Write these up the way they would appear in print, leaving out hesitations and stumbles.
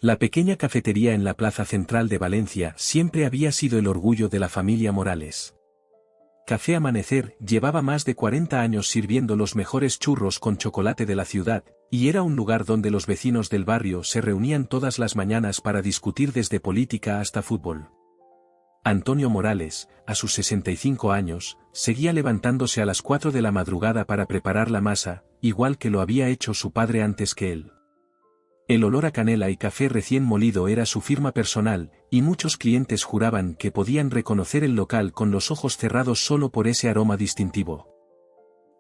La pequeña cafetería en la plaza central de Valencia siempre había sido el orgullo de la familia Morales. Café Amanecer llevaba más de 40 años sirviendo los mejores churros con chocolate de la ciudad, y era un lugar donde los vecinos del barrio se reunían todas las mañanas para discutir desde política hasta fútbol. Antonio Morales, a sus 65 años, seguía levantándose a las 4 de la madrugada para preparar la masa, igual que lo había hecho su padre antes que él. El olor a canela y café recién molido era su firma personal, y muchos clientes juraban que podían reconocer el local con los ojos cerrados solo por ese aroma distintivo.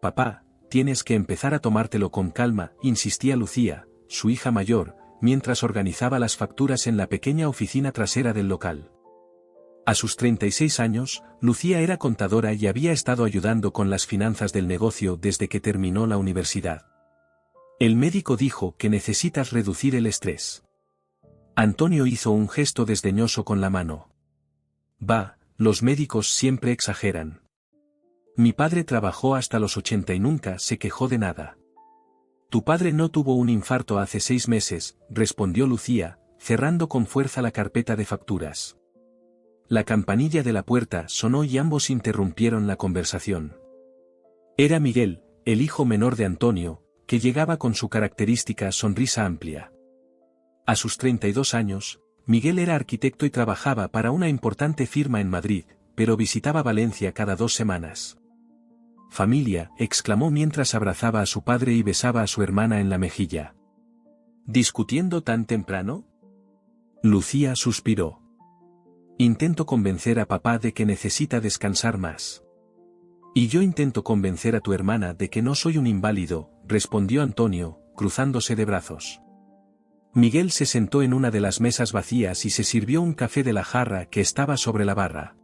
«Papá, tienes que empezar a tomártelo con calma», insistía Lucía, su hija mayor, mientras organizaba las facturas en la pequeña oficina trasera del local. A sus 36 años, Lucía era contadora y había estado ayudando con las finanzas del negocio desde que terminó la universidad. El médico dijo que necesitas reducir el estrés. Antonio hizo un gesto desdeñoso con la mano. «Bah, los médicos siempre exageran. Mi padre trabajó hasta los 80 y nunca se quejó de nada». «Tu padre no tuvo un infarto hace 6 meses», respondió Lucía, cerrando con fuerza la carpeta de facturas. La campanilla de la puerta sonó y ambos interrumpieron la conversación. Era Miguel, el hijo menor de Antonio, que llegaba con su característica sonrisa amplia. A sus 32 años, Miguel era arquitecto y trabajaba para una importante firma en Madrid, pero visitaba Valencia cada 2 semanas. «Familia», exclamó mientras abrazaba a su padre y besaba a su hermana en la mejilla. «¿Discutiendo tan temprano?». Lucía suspiró. «Intento convencer a papá de que necesita descansar más». «Y yo intento convencer a tu hermana de que no soy un inválido», respondió Antonio, cruzándose de brazos. Miguel se sentó en una de las mesas vacías y se sirvió un café de la jarra que estaba sobre la barra.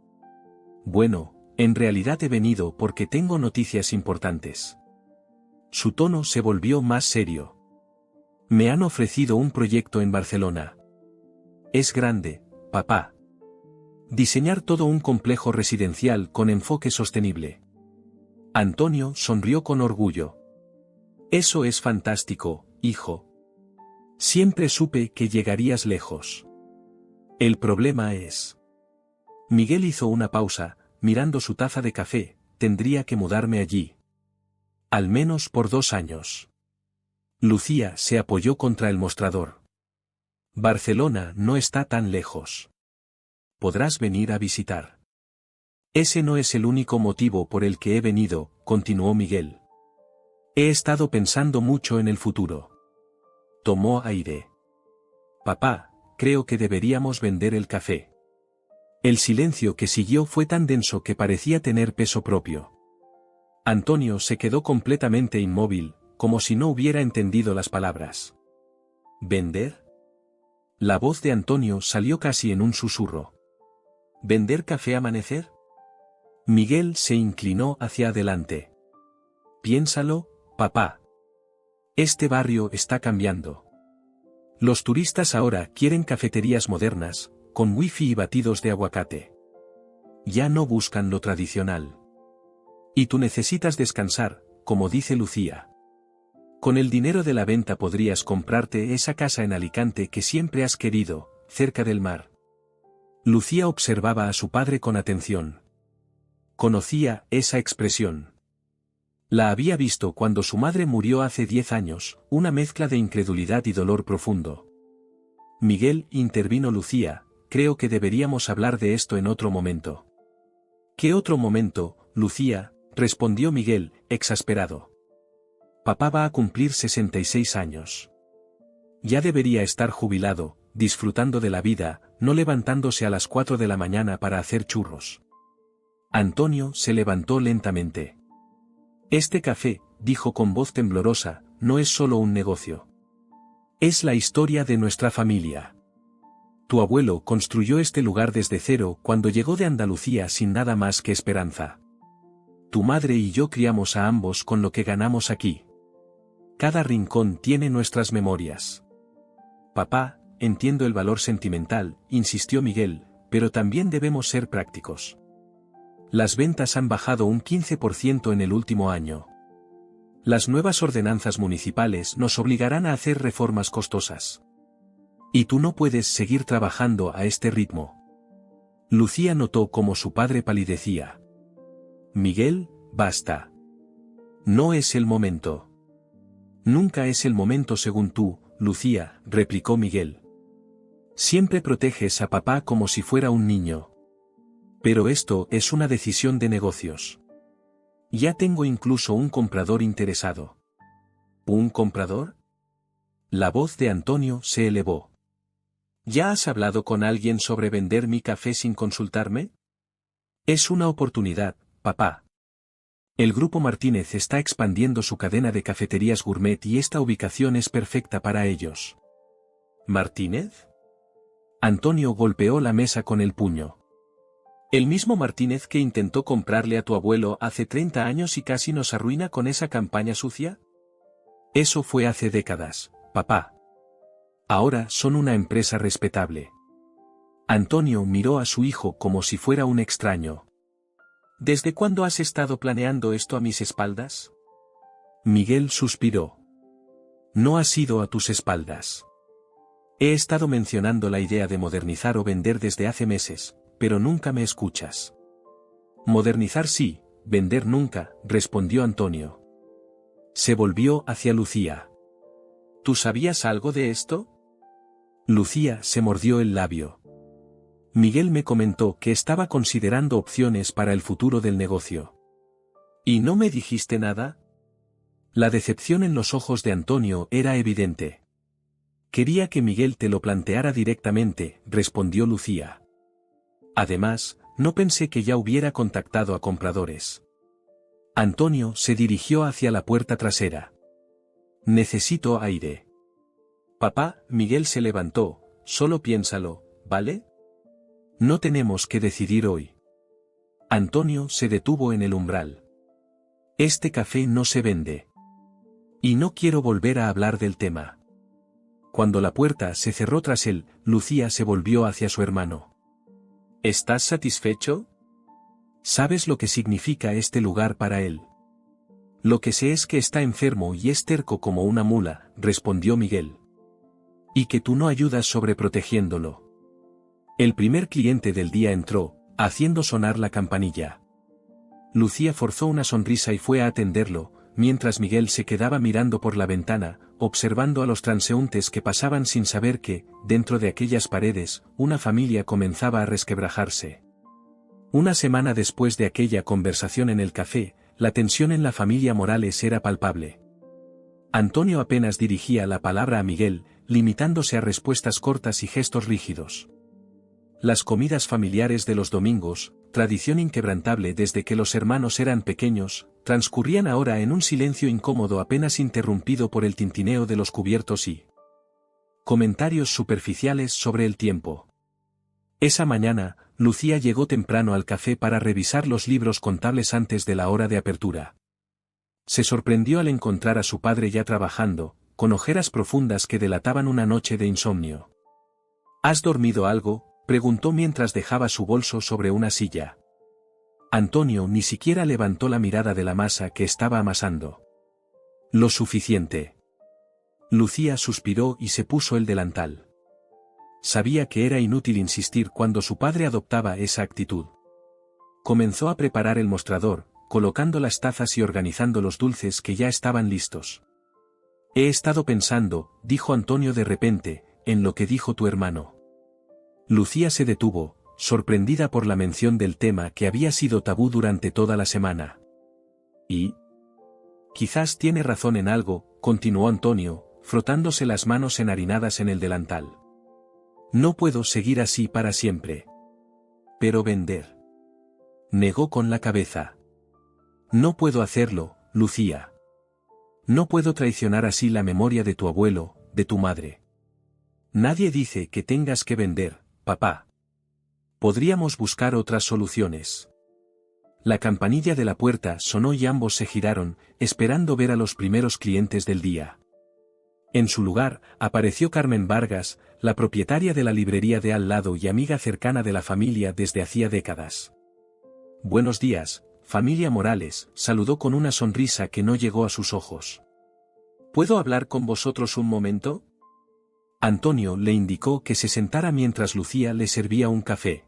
«Bueno, en realidad he venido porque tengo noticias importantes». Su tono se volvió más serio. «Me han ofrecido un proyecto en Barcelona. Es grande, papá. Diseñar todo un complejo residencial con enfoque sostenible». Antonio sonrió con orgullo. «Eso es fantástico, hijo. Siempre supe que llegarías lejos. El problema es…». Miguel hizo una pausa, mirando su taza de café. «Tendría que mudarme allí. Al menos por 2 años». Lucía se apoyó contra el mostrador. «Barcelona no está tan lejos. Podrás venir a visitar». «Ese no es el único motivo por el que he venido», continuó Miguel. «He estado pensando mucho en el futuro». Tomó aire. «Papá, creo que deberíamos vender el café». El silencio que siguió fue tan denso que parecía tener peso propio. Antonio se quedó completamente inmóvil, como si no hubiera entendido las palabras. «¿Vender?». La voz de Antonio salió casi en un susurro. «¿Vender Café Amanecer?». Miguel se inclinó hacia adelante. «Piénsalo, papá. Este barrio está cambiando. Los turistas ahora quieren cafeterías modernas, con wifi y batidos de aguacate. Ya no buscan lo tradicional. Y tú necesitas descansar, como dice Lucía. Con el dinero de la venta podrías comprarte esa casa en Alicante que siempre has querido, cerca del mar». Lucía observaba a su padre con atención. Conocía esa expresión. La había visto cuando su madre murió hace 10 años, una mezcla de incredulidad y dolor profundo. «Miguel», intervino Lucía, «creo que deberíamos hablar de esto en otro momento». «¿Qué otro momento, Lucía?», respondió Miguel, exasperado. «Papá va a cumplir 66 años. Ya debería estar jubilado, disfrutando de la vida, no levantándose a las 4 de la mañana para hacer churros». Antonio se levantó lentamente. «Este café», dijo con voz temblorosa, «no es solo un negocio. Es la historia de nuestra familia. Tu abuelo construyó este lugar desde cero cuando llegó de Andalucía sin nada más que esperanza. Tu madre y yo criamos a ambos con lo que ganamos aquí. Cada rincón tiene nuestras memorias». «Papá, entiendo el valor sentimental», insistió Miguel, «pero también debemos ser prácticos. Las ventas han bajado un 15% en el último año. Las nuevas ordenanzas municipales nos obligarán a hacer reformas costosas. Y tú no puedes seguir trabajando a este ritmo. Lucía notó cómo su padre palidecía. Miguel, basta. No es el momento. Nunca es el momento según tú, Lucía, replicó Miguel. Siempre proteges a papá como si fuera un niño. Pero esto es una decisión de negocios. Ya tengo incluso un comprador interesado. ¿Un comprador? La voz de Antonio se elevó. ¿Ya has hablado con alguien sobre vender mi café sin consultarme? Es una oportunidad, papá. El Grupo Martínez está expandiendo su cadena de cafeterías gourmet y esta ubicación es perfecta para ellos. ¿Martínez? Antonio golpeó la mesa con el puño. ¿El mismo Martínez que intentó comprarle a tu abuelo hace 30 años y casi nos arruina con esa campaña sucia? Eso fue hace décadas, papá. Ahora son una empresa respetable. Antonio miró a su hijo como si fuera un extraño. ¿Desde cuándo has estado planeando esto a mis espaldas? Miguel suspiró. No ha sido a tus espaldas. He estado mencionando la idea de modernizar o vender desde hace meses, pero nunca me escuchas. Modernizar sí, vender nunca, respondió Antonio. Se volvió hacia Lucía. ¿Tú sabías algo de esto? Lucía se mordió el labio. Miguel me comentó que estaba considerando opciones para el futuro del negocio. ¿Y no me dijiste nada? La decepción en los ojos de Antonio era evidente. Quería que Miguel te lo planteara directamente, respondió Lucía. Además, no pensé que ya hubiera contactado a compradores. Antonio se dirigió hacia la puerta trasera. Necesito aire. Papá, Miguel se levantó, solo piénsalo, ¿vale? No tenemos que decidir hoy. Antonio se detuvo en el umbral. Este café no se vende. Y no quiero volver a hablar del tema. Cuando la puerta se cerró tras él, Lucía se volvió hacia su hermano. ¿Estás satisfecho? ¿Sabes lo que significa este lugar para él? Lo que sé es que está enfermo y es terco como una mula, respondió Miguel. Y que tú no ayudas sobreprotegiéndolo. El primer cliente del día entró, haciendo sonar la campanilla. Lucía forzó una sonrisa y fue a atenderlo, mientras Miguel se quedaba mirando por la ventana, observando a los transeúntes que pasaban sin saber que, dentro de aquellas paredes, una familia comenzaba a resquebrajarse. Una semana después de aquella conversación en el café, la tensión en la familia Morales era palpable. Antonio apenas dirigía la palabra a Miguel, limitándose a respuestas cortas y gestos rígidos. Las comidas familiares de los domingos, tradición inquebrantable desde que los hermanos eran pequeños, transcurrían ahora en un silencio incómodo apenas interrumpido por el tintineo de los cubiertos y comentarios superficiales sobre el tiempo. Esa mañana, Lucía llegó temprano al café para revisar los libros contables antes de la hora de apertura. Se sorprendió al encontrar a su padre ya trabajando, con ojeras profundas que delataban una noche de insomnio. ¿Has dormido algo?, preguntó mientras dejaba su bolso sobre una silla. Antonio ni siquiera levantó la mirada de la masa que estaba amasando. Lo suficiente. Lucía suspiró y se puso el delantal. Sabía que era inútil insistir cuando su padre adoptaba esa actitud. Comenzó a preparar el mostrador, colocando las tazas y organizando los dulces que ya estaban listos. He estado pensando, dijo Antonio de repente, en lo que dijo tu hermano. Lucía se detuvo, sorprendida por la mención del tema que había sido tabú durante toda la semana. ¿Y? Quizás tiene razón en algo, continuó Antonio, frotándose las manos enharinadas en el delantal. No puedo seguir así para siempre. Pero vender. Negó con la cabeza. No puedo hacerlo, Lucía. No puedo traicionar así la memoria de tu abuelo, de tu madre. Nadie dice que tengas que vender, papá. Podríamos buscar otras soluciones. La campanilla de la puerta sonó y ambos se giraron, esperando ver a los primeros clientes del día. En su lugar, apareció Carmen Vargas, la propietaria de la librería de al lado y amiga cercana de la familia desde hacía décadas. Buenos días, familia Morales, saludó con una sonrisa que no llegó a sus ojos. ¿Puedo hablar con vosotros un momento? Antonio le indicó que se sentara mientras Lucía le servía un café.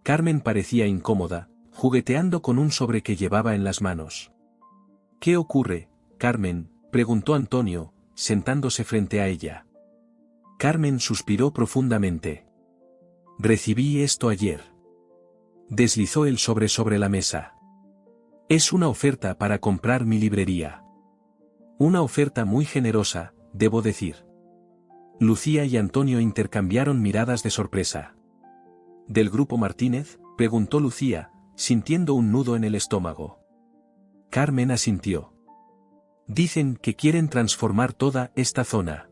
Carmen parecía incómoda, jugueteando con un sobre que llevaba en las manos. ¿Qué ocurre, Carmen?, preguntó Antonio, sentándose frente a ella. Carmen suspiró profundamente. Recibí esto ayer. Deslizó el sobre la mesa. Es una oferta para comprar mi librería. Una oferta muy generosa, debo decir. Lucía y Antonio intercambiaron miradas de sorpresa. ¿Del grupo Martínez?, preguntó Lucía, sintiendo un nudo en el estómago. Carmen asintió. Dicen que quieren transformar toda esta zona.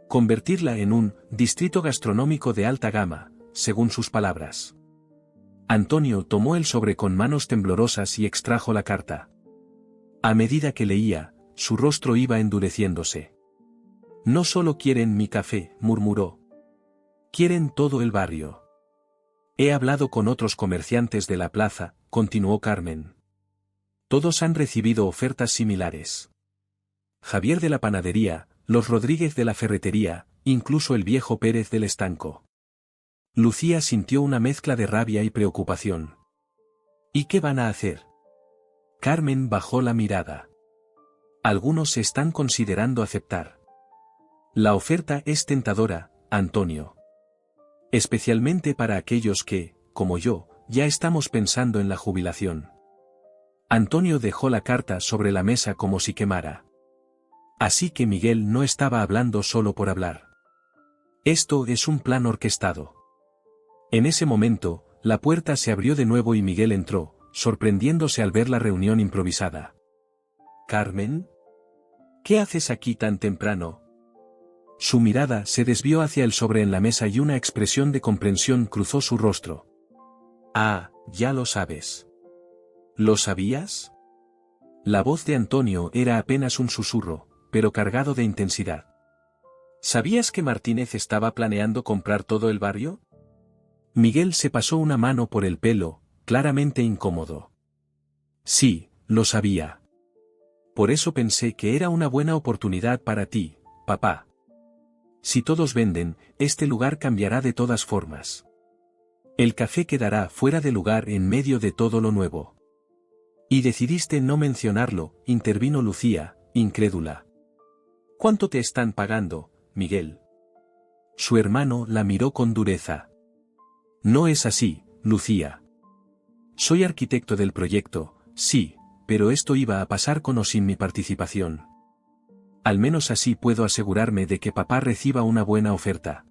Convertirla en un distrito gastronómico de alta gama, según sus palabras. Antonio tomó el sobre con manos temblorosas y extrajo la carta. A medida que leía, su rostro iba endureciéndose. No solo quieren mi café, murmuró. Quieren todo el barrio. He hablado con otros comerciantes de la plaza, continuó Carmen. Todos han recibido ofertas similares. Javier de la panadería, los Rodríguez de la ferretería, incluso el viejo Pérez del estanco. Lucía sintió una mezcla de rabia y preocupación. ¿Y qué van a hacer? Carmen bajó la mirada. Algunos se están considerando aceptar. La oferta es tentadora, Antonio. Especialmente para aquellos que, como yo, ya estamos pensando en la jubilación. Antonio dejó la carta sobre la mesa como si quemara. Así que Miguel no estaba hablando solo por hablar. Esto es un plan orquestado. En ese momento, la puerta se abrió de nuevo y Miguel entró, sorprendiéndose al ver la reunión improvisada. ¿Carmen? ¿Qué haces aquí tan temprano? Su mirada se desvió hacia el sobre en la mesa y una expresión de comprensión cruzó su rostro. Ah, ya lo sabes. ¿Lo sabías? La voz de Antonio era apenas un susurro, pero cargado de intensidad. ¿Sabías que Martínez estaba planeando comprar todo el barrio? Miguel se pasó una mano por el pelo, claramente incómodo. Sí, lo sabía. Por eso pensé que era una buena oportunidad para ti, papá. Si todos venden, este lugar cambiará de todas formas. El café quedará fuera de lugar en medio de todo lo nuevo. Y decidiste no mencionarlo, intervino Lucía, incrédula. ¿Cuánto te están pagando, Miguel? Su hermano la miró con dureza. No es así, Lucía. Soy arquitecto del proyecto, sí, pero esto iba a pasar con o sin mi participación. Al menos así puedo asegurarme de que papá reciba una buena oferta.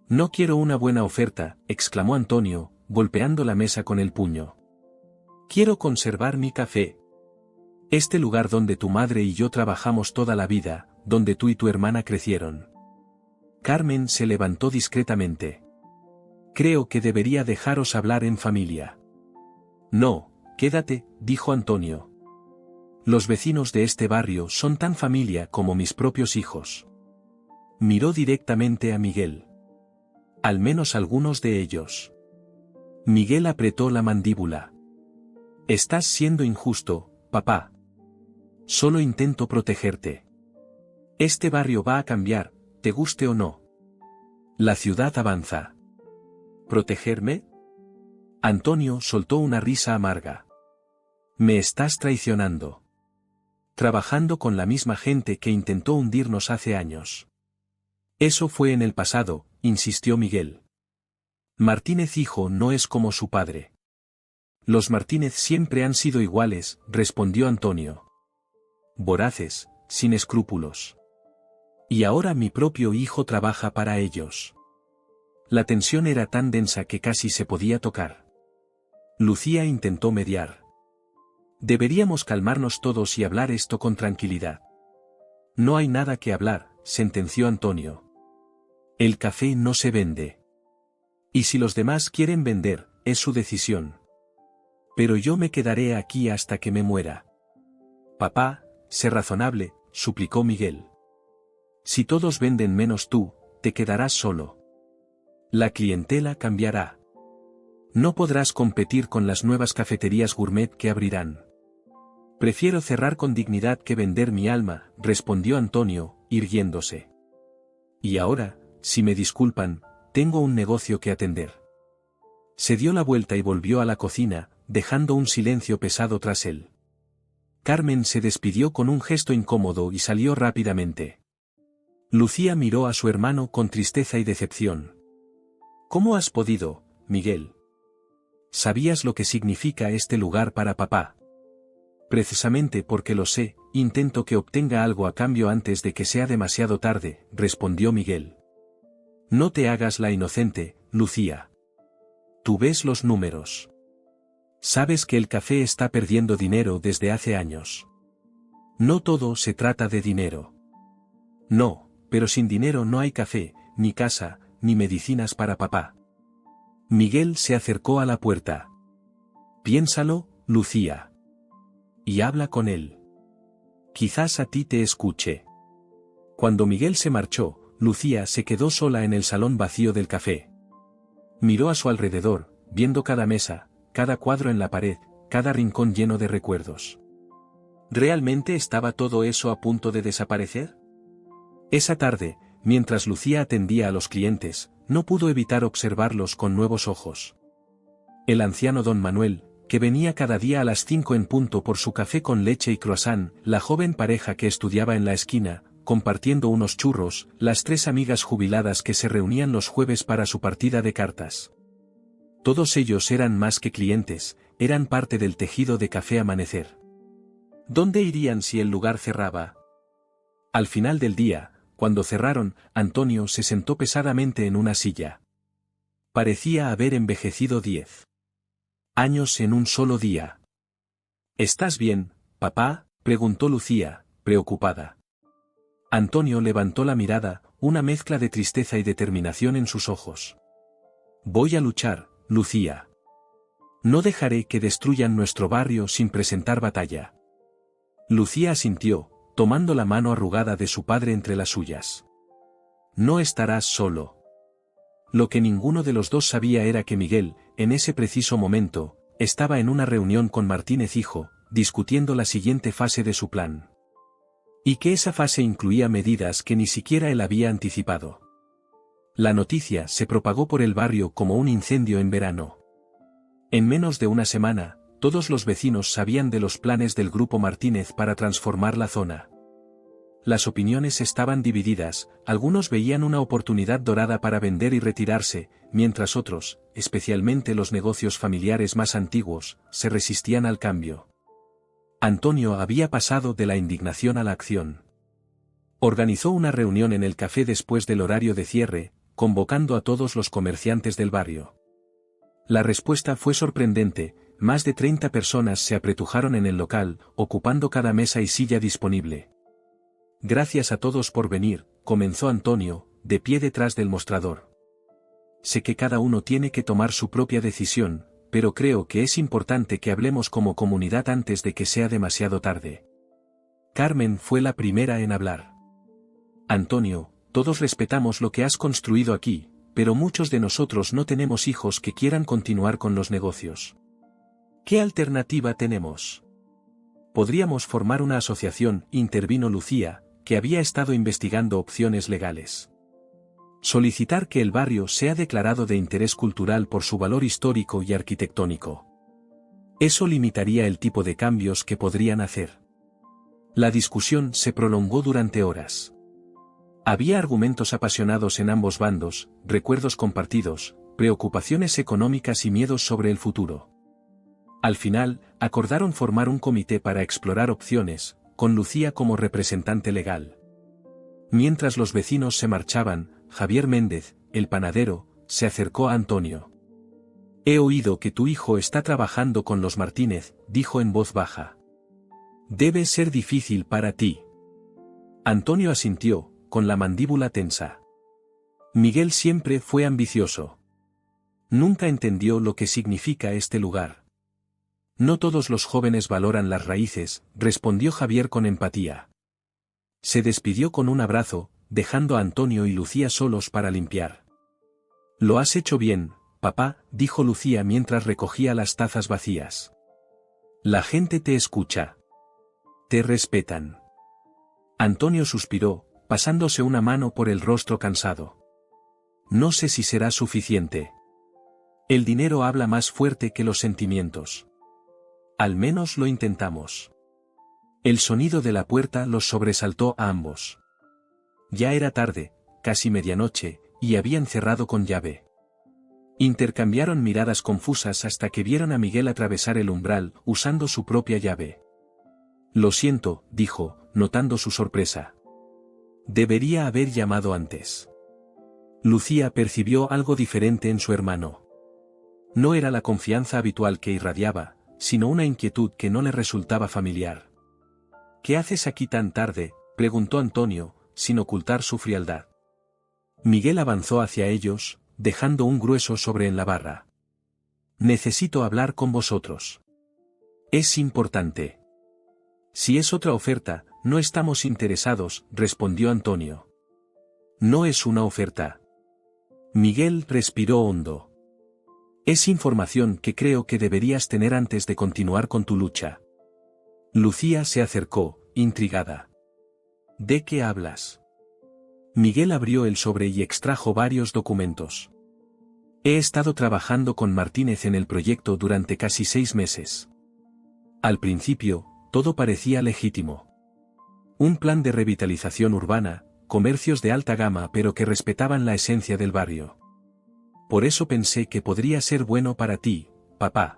No quiero una buena oferta, exclamó Antonio, golpeando la mesa con el puño. Quiero conservar mi café. Este lugar donde tu madre y yo trabajamos toda la vida, donde tú y tu hermana crecieron. Carmen se levantó discretamente. Creo que debería dejaros hablar en familia. No, quédate, dijo Antonio. Los vecinos de este barrio son tan familia como mis propios hijos. Miró directamente a Miguel. Al menos algunos de ellos. Miguel apretó la mandíbula. Estás siendo injusto, papá. Solo intento protegerte. Este barrio va a cambiar, te guste o no. La ciudad avanza. ¿Protegerme? Antonio soltó una risa amarga. Me estás traicionando. Trabajando con la misma gente que intentó hundirnos hace años. Eso fue en el pasado, insistió Miguel. Martínez hijo no es como su padre. Los Martínez siempre han sido iguales, respondió Antonio. Voraces, sin escrúpulos. Y ahora mi propio hijo trabaja para ellos. La tensión era tan densa que casi se podía tocar. Lucía intentó mediar. Deberíamos calmarnos todos y hablar esto con tranquilidad. No hay nada que hablar, sentenció Antonio. El café no se vende. Y si los demás quieren vender, es su decisión. Pero yo me quedaré aquí hasta que me muera. Papá, sé razonable, suplicó Miguel. Si todos venden menos tú, te quedarás solo. La clientela cambiará. No podrás competir con las nuevas cafeterías gourmet que abrirán. Prefiero cerrar con dignidad que vender mi alma, respondió Antonio, irguiéndose. Y ahora, si me disculpan, tengo un negocio que atender. Se dio la vuelta y volvió a la cocina, dejando un silencio pesado tras él. Carmen se despidió con un gesto incómodo y salió rápidamente. Lucía miró a su hermano con tristeza y decepción. ¿Cómo has podido, Miguel? ¿Sabías lo que significa este lugar para papá? Precisamente porque lo sé, intento que obtenga algo a cambio antes de que sea demasiado tarde, respondió Miguel. No te hagas la inocente, Lucía. Tú ves los números. Sabes que el café está perdiendo dinero desde hace años. No todo se trata de dinero. No, pero sin dinero no hay café, ni casa, ni medicinas para papá. Miguel se acercó a la puerta. Piénsalo, Lucía. Y habla con él. Quizás a ti te escuche. Cuando Miguel se marchó, Lucía se quedó sola en el salón vacío del café. Miró a su alrededor, viendo cada mesa, cada cuadro en la pared, cada rincón lleno de recuerdos. ¿Realmente estaba todo eso a punto de desaparecer? Esa tarde, mientras Lucía atendía a los clientes, no pudo evitar observarlos con nuevos ojos. El anciano don Manuel, que venía cada día a las 5 en punto por su café con leche y croissant, la joven pareja que estudiaba en la esquina, compartiendo unos churros, las 3 amigas jubiladas que se reunían los jueves para su partida de cartas. Todos ellos eran más que clientes, eran parte del tejido de Café Amanecer. ¿Dónde irían si el lugar cerraba? Al final del día, cuando cerraron, Antonio se sentó pesadamente en una silla. Parecía haber envejecido 10 años en un solo día. ¿Estás bien, papá?, preguntó Lucía, preocupada. Antonio levantó la mirada, una mezcla de tristeza y determinación en sus ojos. Voy a luchar, Lucía. No dejaré que destruyan nuestro barrio sin presentar batalla. Lucía asintió, tomando la mano arrugada de su padre entre las suyas. No estarás solo. Lo que ninguno de los dos sabía era que Miguel, en ese preciso momento, estaba en una reunión con Martínez hijo, discutiendo la siguiente fase de su plan. Y que esa fase incluía medidas que ni siquiera él había anticipado. La noticia se propagó por el barrio como un incendio en verano. En menos de una semana, todos los vecinos sabían de los planes del grupo Martínez para transformar la zona. Las opiniones estaban divididas, algunos veían una oportunidad dorada para vender y retirarse, mientras otros, especialmente los negocios familiares más antiguos, se resistían al cambio. Antonio había pasado de la indignación a la acción. Organizó una reunión en el café después del horario de cierre, convocando a todos los comerciantes del barrio. La respuesta fue sorprendente, más de 30 personas se apretujaron en el local, ocupando cada mesa y silla disponible. Gracias a todos por venir, comenzó Antonio, de pie detrás del mostrador. Sé que cada uno tiene que tomar su propia decisión, pero creo que es importante que hablemos como comunidad antes de que sea demasiado tarde. Carmen fue la primera en hablar. Antonio, todos respetamos lo que has construido aquí, pero muchos de nosotros no tenemos hijos que quieran continuar con los negocios. ¿Qué alternativa tenemos? Podríamos formar una asociación, intervino Lucía, que había estado investigando opciones legales. Solicitar que el barrio sea declarado de interés cultural por su valor histórico y arquitectónico. Eso limitaría el tipo de cambios que podrían hacer. La discusión se prolongó durante horas. Había argumentos apasionados en ambos bandos, recuerdos compartidos, preocupaciones económicas y miedos sobre el futuro. Al final, acordaron formar un comité para explorar opciones, con Lucía como representante legal. Mientras los vecinos se marchaban, Javier Méndez, el panadero, se acercó a Antonio. He oído que tu hijo está trabajando con los Martínez, dijo en voz baja. Debe ser difícil para ti. Antonio asintió, con la mandíbula tensa. Miguel siempre fue ambicioso. Nunca entendió lo que significa este lugar. No todos los jóvenes valoran las raíces, respondió Javier con empatía. Se despidió con un abrazo, dejando a Antonio y Lucía solos para limpiar. Lo has hecho bien, papá, dijo Lucía mientras recogía las tazas vacías. La gente te escucha. Te respetan. Antonio suspiró, pasándose una mano por el rostro cansado. No sé si será suficiente. El dinero habla más fuerte que los sentimientos. Al menos lo intentamos. El sonido de la puerta los sobresaltó a ambos. Ya era tarde, casi medianoche, y habían cerrado con llave. Intercambiaron miradas confusas hasta que vieron a Miguel atravesar el umbral, usando su propia llave. Lo siento, dijo, notando su sorpresa. Debería haber llamado antes. Lucía percibió algo diferente en su hermano. No era la confianza habitual que irradiaba, sino una inquietud que no le resultaba familiar. ¿Qué haces aquí tan tarde?, preguntó Antonio, sin ocultar su frialdad. Miguel avanzó hacia ellos, dejando un grueso sobre en la barra. Necesito hablar con vosotros. Es importante. Si es otra oferta, no estamos interesados, respondió Antonio. No es una oferta. Miguel respiró hondo. Es información que creo que deberías tener antes de continuar con tu lucha. Lucía se acercó, intrigada. ¿De qué hablas? Miguel abrió el sobre y extrajo varios documentos. He estado trabajando con Martínez en el proyecto durante casi 6 meses. Al principio, todo parecía legítimo. Un plan de revitalización urbana, comercios de alta gama pero que respetaban la esencia del barrio. Por eso pensé que podría ser bueno para ti, papá.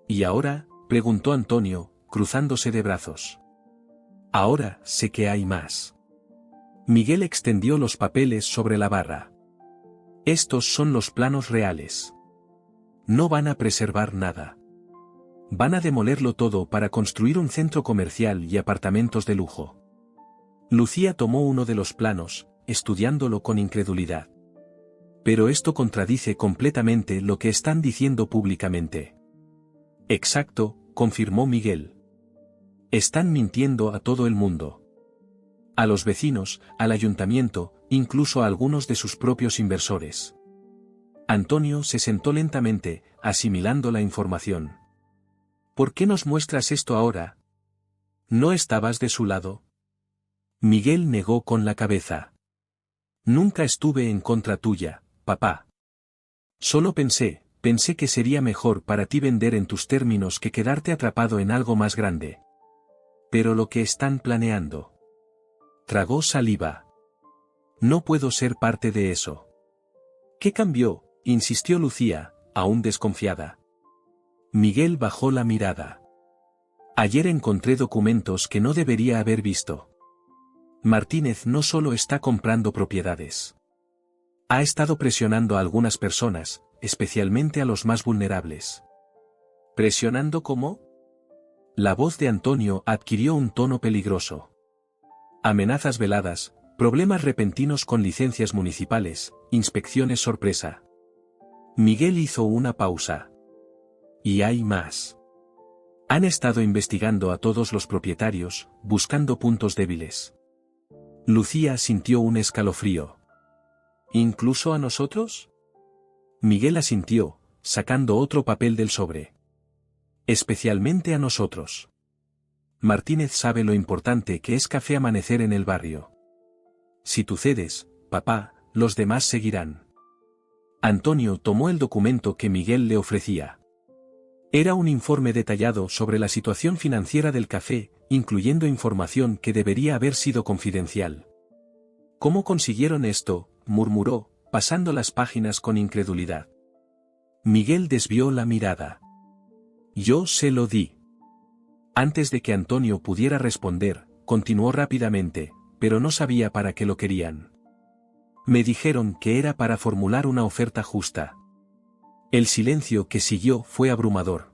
¿Y ahora?, preguntó Antonio, cruzándose de brazos. Ahora sé que hay más. Miguel extendió los papeles sobre la barra. Estos son los planos reales. No van a preservar nada. Van a demolerlo todo para construir un centro comercial y apartamentos de lujo. Lucía tomó uno de los planos, estudiándolo con incredulidad. Pero esto contradice completamente lo que están diciendo públicamente. Exacto, confirmó Miguel. Están mintiendo a todo el mundo. A los vecinos, al ayuntamiento, incluso a algunos de sus propios inversores. Antonio se sentó lentamente, asimilando la información. ¿Por qué nos muestras esto ahora? ¿No estabas de su lado? Miguel negó con la cabeza. Nunca estuve en contra tuya, papá. Solo pensé que sería mejor para ti vender en tus términos que quedarte atrapado en algo más grande. Pero lo que están planeando. Tragó saliva. No puedo ser parte de eso. ¿Qué cambió?, insistió Lucía, aún desconfiada. Miguel bajó la mirada. Ayer encontré documentos que no debería haber visto. Martínez no solo está comprando propiedades. Ha estado presionando a algunas personas, especialmente a los más vulnerables. ¿Presionando cómo? La voz de Antonio adquirió un tono peligroso. Amenazas veladas, problemas repentinos con licencias municipales, inspecciones sorpresa. Miguel hizo una pausa. Y hay más. Han estado investigando a todos los propietarios, buscando puntos débiles. Lucía sintió un escalofrío. ¿Incluso a nosotros? Miguel asintió, sacando otro papel del sobre. Especialmente a nosotros. Martínez sabe lo importante que es Café Amanecer en el barrio. Si tú cedes, papá, los demás seguirán. Antonio tomó el documento que Miguel le ofrecía. Era un informe detallado sobre la situación financiera del café, incluyendo información que debería haber sido confidencial. ¿Cómo consiguieron esto?, murmuró, pasando las páginas con incredulidad. Miguel desvió la mirada. Yo se lo di. Antes de que Antonio pudiera responder, continuó rápidamente, pero no sabía para qué lo querían. Me dijeron que era para formular una oferta justa. El silencio que siguió fue abrumador.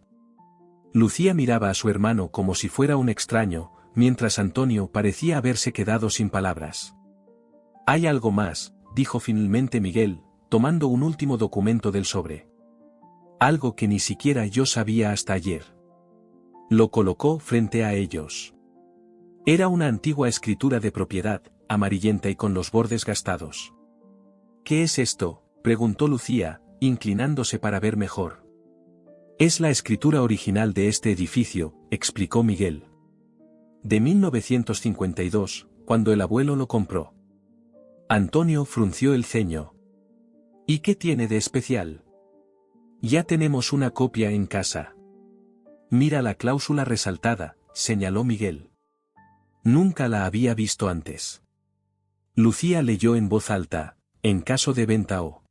Lucía miraba a su hermano como si fuera un extraño, mientras Antonio parecía haberse quedado sin palabras. Hay algo más, dijo finalmente Miguel, tomando un último documento del sobre. Algo que ni siquiera yo sabía hasta ayer. Lo colocó frente a ellos. Era una antigua escritura de propiedad, amarillenta y con los bordes gastados. ¿Qué es esto?, preguntó Lucía, inclinándose para ver mejor. Es la escritura original de este edificio, explicó Miguel. De 1952, cuando el abuelo lo compró. Antonio frunció el ceño. ¿Y qué tiene de especial? Ya tenemos una copia en casa. Mira la cláusula resaltada, señaló Miguel. Nunca la había visto antes. Lucía leyó en voz alta, en caso de venta o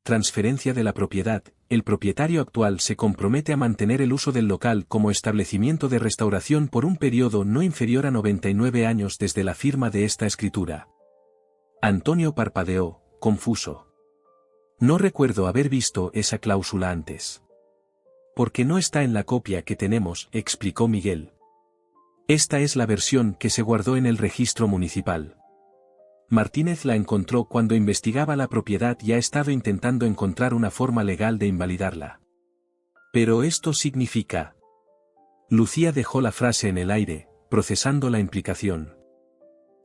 transferencia de la propiedad, el propietario actual se compromete a mantener el uso del local como establecimiento de restauración por un periodo no inferior a 99 años desde la firma de esta escritura. Antonio parpadeó, confuso. No recuerdo haber visto esa cláusula antes. Porque no está en la copia que tenemos, explicó Miguel. Esta es la versión que se guardó en el registro municipal. Martínez la encontró cuando investigaba la propiedad y ha estado intentando encontrar una forma legal de invalidarla. Pero esto significa... Lucía dejó la frase en el aire, procesando la implicación.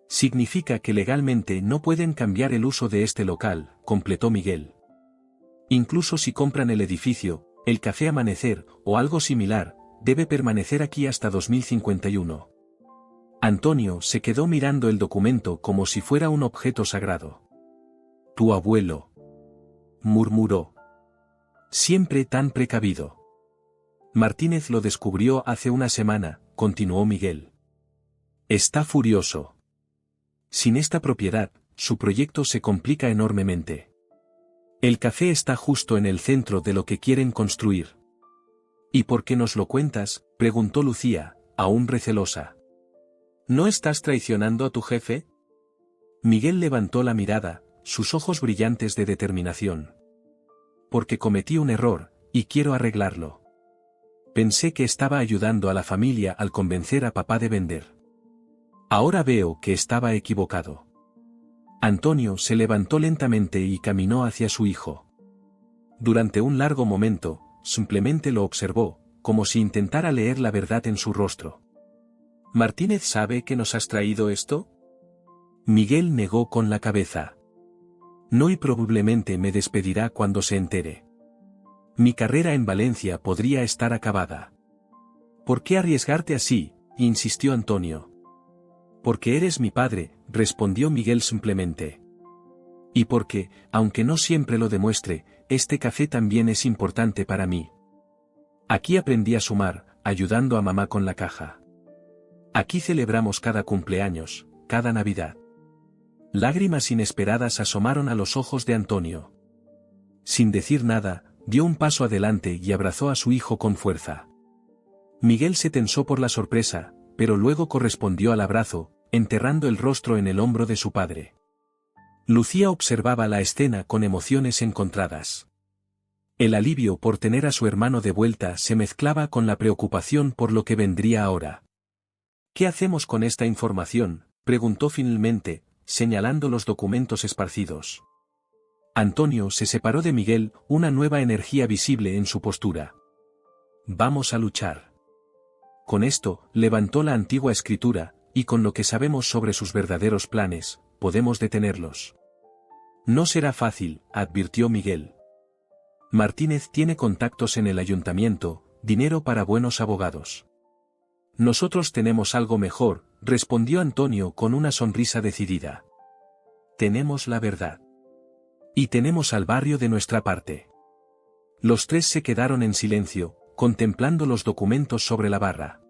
Significa que legalmente no pueden cambiar el uso de este local, completó Miguel. Incluso si compran el edificio, el Café Amanecer, o algo similar, debe permanecer aquí hasta 2051. Antonio se quedó mirando el documento como si fuera un objeto sagrado. Tu abuelo, murmuró. Siempre tan precavido. Martínez lo descubrió hace una semana, continuó Miguel. Está furioso. Sin esta propiedad, su proyecto se complica enormemente. El café está justo en el centro de lo que quieren construir. ¿Y por qué nos lo cuentas?, preguntó Lucía, aún recelosa. ¿No estás traicionando a tu jefe? Miguel levantó la mirada, sus ojos brillantes de determinación. Porque cometí un error, y quiero arreglarlo. Pensé que estaba ayudando a la familia al convencer a papá de vender. Ahora veo que estaba equivocado. Antonio se levantó lentamente y caminó hacia su hijo. Durante un largo momento, simplemente lo observó, como si intentara leer la verdad en su rostro. ¿Martínez sabe que nos has traído esto? Miguel negó con la cabeza. No, y probablemente me despedirá cuando se entere. Mi carrera en Valencia podría estar acabada. ¿Por qué arriesgarte así?, insistió Antonio. Porque eres mi padre, respondió Miguel simplemente. Y porque, aunque no siempre lo demuestre, este café también es importante para mí. Aquí aprendí a sumar, ayudando a mamá con la caja. Aquí celebramos cada cumpleaños, cada Navidad. Lágrimas inesperadas asomaron a los ojos de Antonio. Sin decir nada, dio un paso adelante y abrazó a su hijo con fuerza. Miguel se tensó por la sorpresa, pero luego correspondió al abrazo, enterrando el rostro en el hombro de su padre. Lucía observaba la escena con emociones encontradas. El alivio por tener a su hermano de vuelta se mezclaba con la preocupación por lo que vendría ahora. ¿Qué hacemos con esta información?, preguntó finalmente, señalando los documentos esparcidos. Antonio se separó de Miguel, una nueva energía visible en su postura. Vamos a luchar. Con esto, levantó la antigua escritura, y con lo que sabemos sobre sus verdaderos planes, podemos detenerlos. No será fácil, advirtió Miguel. Martínez tiene contactos en el ayuntamiento, dinero para buenos abogados. Nosotros tenemos algo mejor, respondió Antonio con una sonrisa decidida. Tenemos la verdad. Y tenemos al barrio de nuestra parte. Los tres se quedaron en silencio, contemplando los documentos sobre la barra.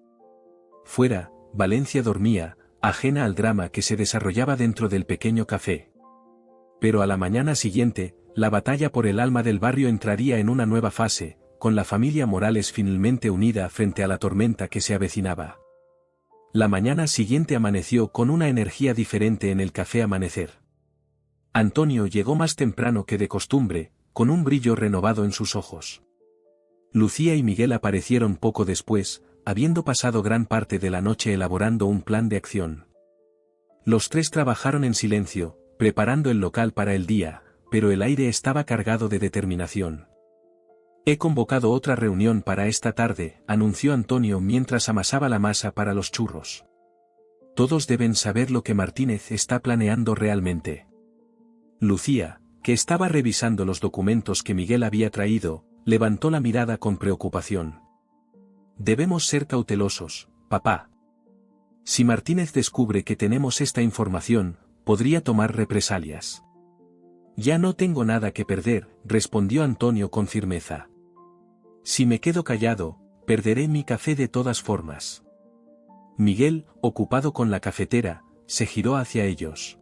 Fuera, Valencia dormía, ajena al drama que se desarrollaba dentro del pequeño café. Pero a la mañana siguiente, la batalla por el alma del barrio entraría en una nueva fase, con la familia Morales finalmente unida frente a la tormenta que se avecinaba. La mañana siguiente amaneció con una energía diferente en el Café Amanecer. Antonio llegó más temprano que de costumbre, con un brillo renovado en sus ojos. Lucía y Miguel aparecieron poco después, habiendo pasado gran parte de la noche elaborando un plan de acción. Los tres trabajaron en silencio, preparando el local para el día, pero el aire estaba cargado de determinación. He convocado otra reunión para esta tarde, anunció Antonio mientras amasaba la masa para los churros. Todos deben saber lo que Martínez está planeando realmente. Lucía, que estaba revisando los documentos que Miguel había traído, levantó la mirada con preocupación. Debemos ser cautelosos, papá. Si Martínez descubre que tenemos esta información, podría tomar represalias. Ya no tengo nada que perder, respondió Antonio con firmeza. Si me quedo callado, perderé mi café de todas formas. Miguel, ocupado con la cafetera, se giró hacia ellos.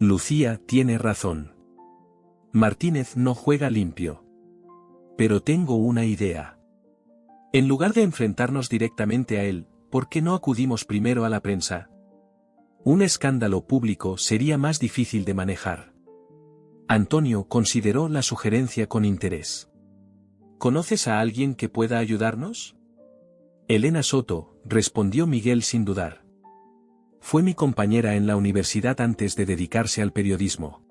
Lucía tiene razón. Martínez no juega limpio. Pero tengo una idea. En lugar de enfrentarnos directamente a él, ¿por qué no acudimos primero a la prensa? Un escándalo público sería más difícil de manejar. Antonio consideró la sugerencia con interés. ¿Conoces a alguien que pueda ayudarnos? Elena Soto, respondió Miguel sin dudar. Fue mi compañera en la universidad antes de dedicarse al periodismo.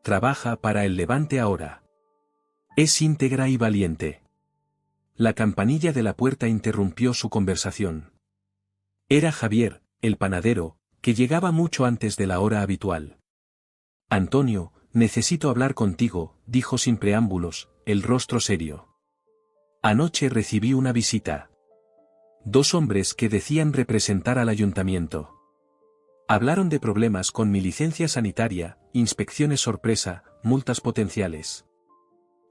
Trabaja para El Levante ahora. Es íntegra y valiente. La campanilla de la puerta interrumpió su conversación. Era Javier, el panadero, que llegaba mucho antes de la hora habitual. Antonio, necesito hablar contigo, dijo sin preámbulos, el rostro serio. Anoche recibí una visita. 2 hombres que decían representar al ayuntamiento. Hablaron de problemas con mi licencia sanitaria, inspecciones sorpresa, multas potenciales.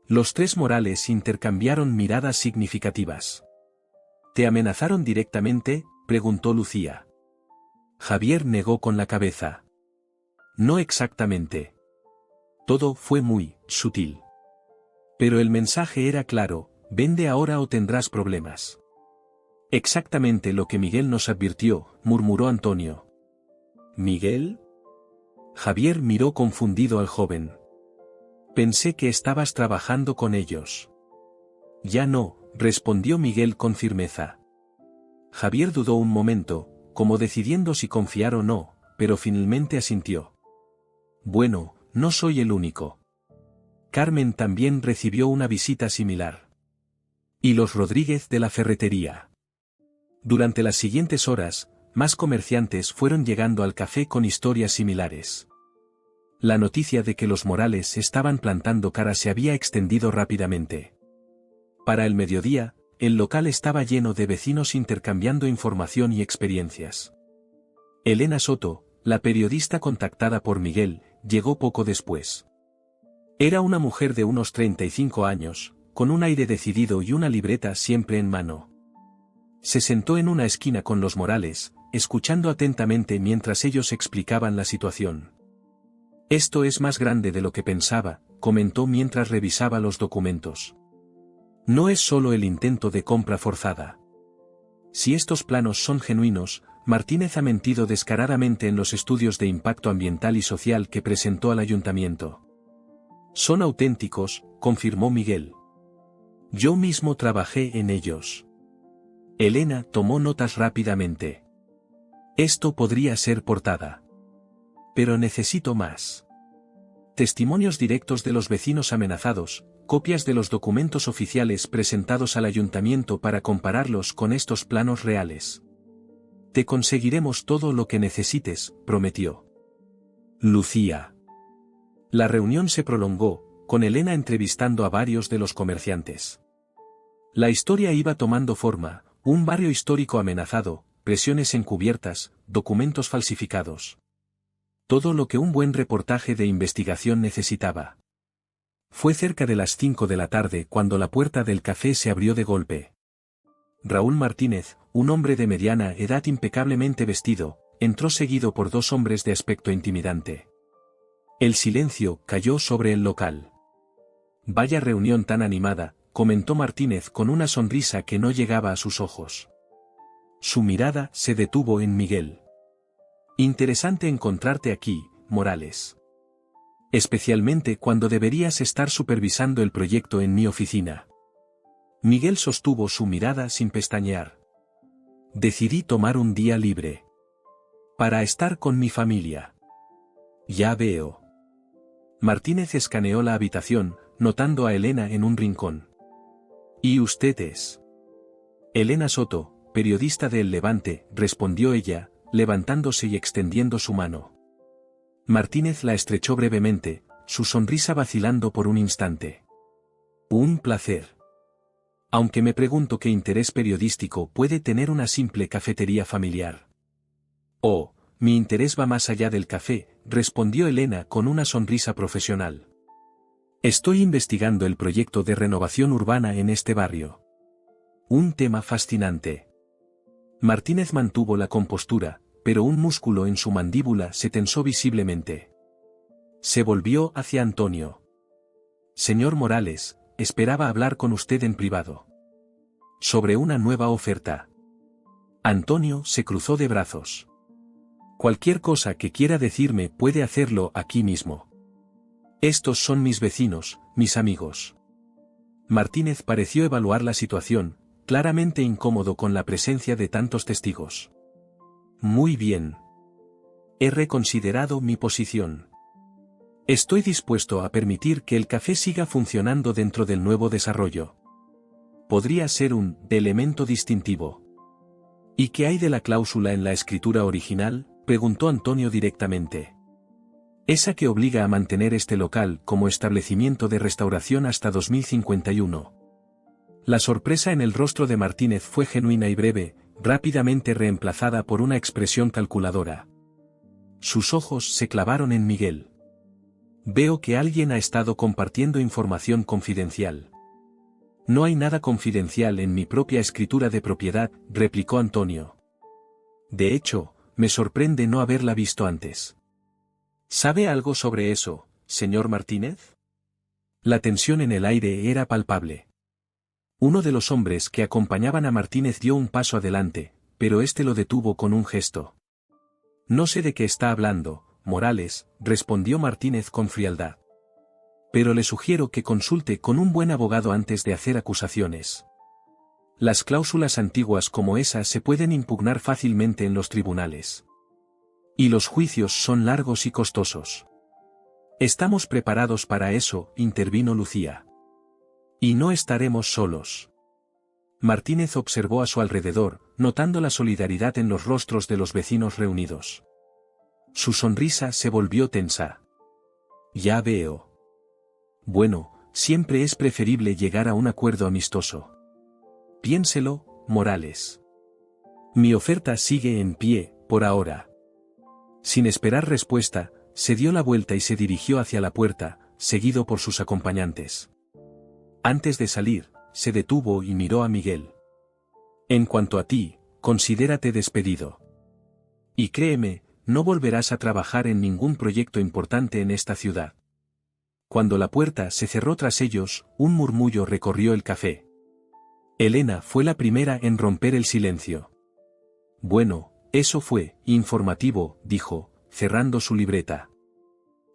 Los 3 Morales intercambiaron miradas significativas. ¿Te amenazaron directamente?, preguntó Lucía. Javier negó con la cabeza. No exactamente. Todo fue muy sutil. Pero el mensaje era claro: vende ahora o tendrás problemas. Exactamente lo que Miguel nos advirtió, murmuró Antonio. ¿Miguel? Javier miró confundido al joven. Pensé que estabas trabajando con ellos. Ya no, respondió Miguel con firmeza. Javier dudó un momento, como decidiendo si confiar o no, pero finalmente asintió. Bueno, no soy el único. Carmen también recibió una visita similar. Y los Rodríguez de la ferretería. Durante las siguientes horas, más comerciantes fueron llegando al café con historias similares. La noticia de que los Morales estaban plantando cara se había extendido rápidamente. Para el mediodía, el local estaba lleno de vecinos intercambiando información y experiencias. Elena Soto, la periodista contactada por Miguel, llegó poco después. Era una mujer de unos 35 años, con un aire decidido y una libreta siempre en mano. Se sentó en una esquina con los Morales, escuchando atentamente mientras ellos explicaban la situación. Esto es más grande de lo que pensaba, comentó mientras revisaba los documentos. No es solo el intento de compra forzada. Si estos planos son genuinos, Martínez ha mentido descaradamente en los estudios de impacto ambiental y social que presentó al ayuntamiento. Son auténticos, confirmó Miguel. Yo mismo trabajé en ellos. Elena tomó notas rápidamente. Esto podría ser portada. Pero necesito más. Testimonios directos de los vecinos amenazados, copias de los documentos oficiales presentados al ayuntamiento para compararlos con estos planos reales. Te conseguiremos todo lo que necesites, prometió. Lucía. La reunión se prolongó, con Elena entrevistando a varios de los comerciantes. La historia iba tomando forma: un barrio histórico amenazado, presiones encubiertas, documentos falsificados. Todo lo que un buen reportaje de investigación necesitaba. Fue cerca de las 5 de la tarde cuando la puerta del café se abrió de golpe. Raúl Martínez, un hombre de mediana edad impecablemente vestido, entró seguido por 2 hombres de aspecto intimidante. El silencio cayó sobre el local. Vaya reunión tan animada, comentó Martínez con una sonrisa que no llegaba a sus ojos. Su mirada se detuvo en Miguel. Interesante encontrarte aquí, Morales. Especialmente cuando deberías estar supervisando el proyecto en mi oficina. Miguel sostuvo su mirada sin pestañear. Decidí tomar un día libre. Para estar con mi familia. Ya veo. Martínez escaneó la habitación, notando a Elena en un rincón. ¿Y usted es? Elena Soto, periodista de El Levante, respondió ella, levantándose y extendiendo su mano. Martínez la estrechó brevemente, su sonrisa vacilando por un instante. Un placer. Aunque me pregunto qué interés periodístico puede tener una simple cafetería familiar. Oh, mi interés va más allá del café, respondió Elena con una sonrisa profesional. Estoy investigando el proyecto de renovación urbana en este barrio. Un tema fascinante. Martínez mantuvo la compostura, pero un músculo en su mandíbula se tensó visiblemente. Se volvió hacia Antonio. Señor Morales, esperaba hablar con usted en privado. Sobre una nueva oferta. Antonio se cruzó de brazos. Cualquier cosa que quiera decirme puede hacerlo aquí mismo. Estos son mis vecinos, mis amigos. Martínez pareció evaluar la situación, claramente incómodo con la presencia de tantos testigos. Muy bien. He reconsiderado mi posición. Estoy dispuesto a permitir que el café siga funcionando dentro del nuevo desarrollo. Podría ser un elemento distintivo. ¿Y qué hay de la cláusula en la escritura original?, preguntó Antonio directamente. Esa que obliga a mantener este local como establecimiento de restauración hasta 2051. La sorpresa en el rostro de Martínez fue genuina y breve, rápidamente reemplazada por una expresión calculadora. Sus ojos se clavaron en Miguel. Veo que alguien ha estado compartiendo información confidencial. No hay nada confidencial en mi propia escritura de propiedad, replicó Antonio. De hecho, me sorprende no haberla visto antes. ¿Sabe algo sobre eso, señor Martínez? La tensión en el aire era palpable. Uno de los hombres que acompañaban a Martínez dio un paso adelante, pero éste lo detuvo con un gesto. No sé de qué está hablando, Morales, respondió Martínez con frialdad. Pero le sugiero que consulte con un buen abogado antes de hacer acusaciones. Las cláusulas antiguas como esa se pueden impugnar fácilmente en los tribunales. Y los juicios son largos y costosos. Estamos preparados para eso, intervino Lucía. Y no estaremos solos. Martínez observó a su alrededor, notando la solidaridad en los rostros de los vecinos reunidos. Su sonrisa se volvió tensa. Ya veo. Bueno, siempre es preferible llegar a un acuerdo amistoso. Piénselo, Morales. Mi oferta sigue en pie, por ahora. Sin esperar respuesta, se dio la vuelta y se dirigió hacia la puerta, seguido por sus acompañantes. Antes de salir, se detuvo y miró a Miguel. En cuanto a ti, considérate despedido. Y créeme, no volverás a trabajar en ningún proyecto importante en esta ciudad. Cuando la puerta se cerró tras ellos, un murmullo recorrió el café. Elena fue la primera en romper el silencio. Bueno, eso fue informativo, dijo, cerrando su libreta.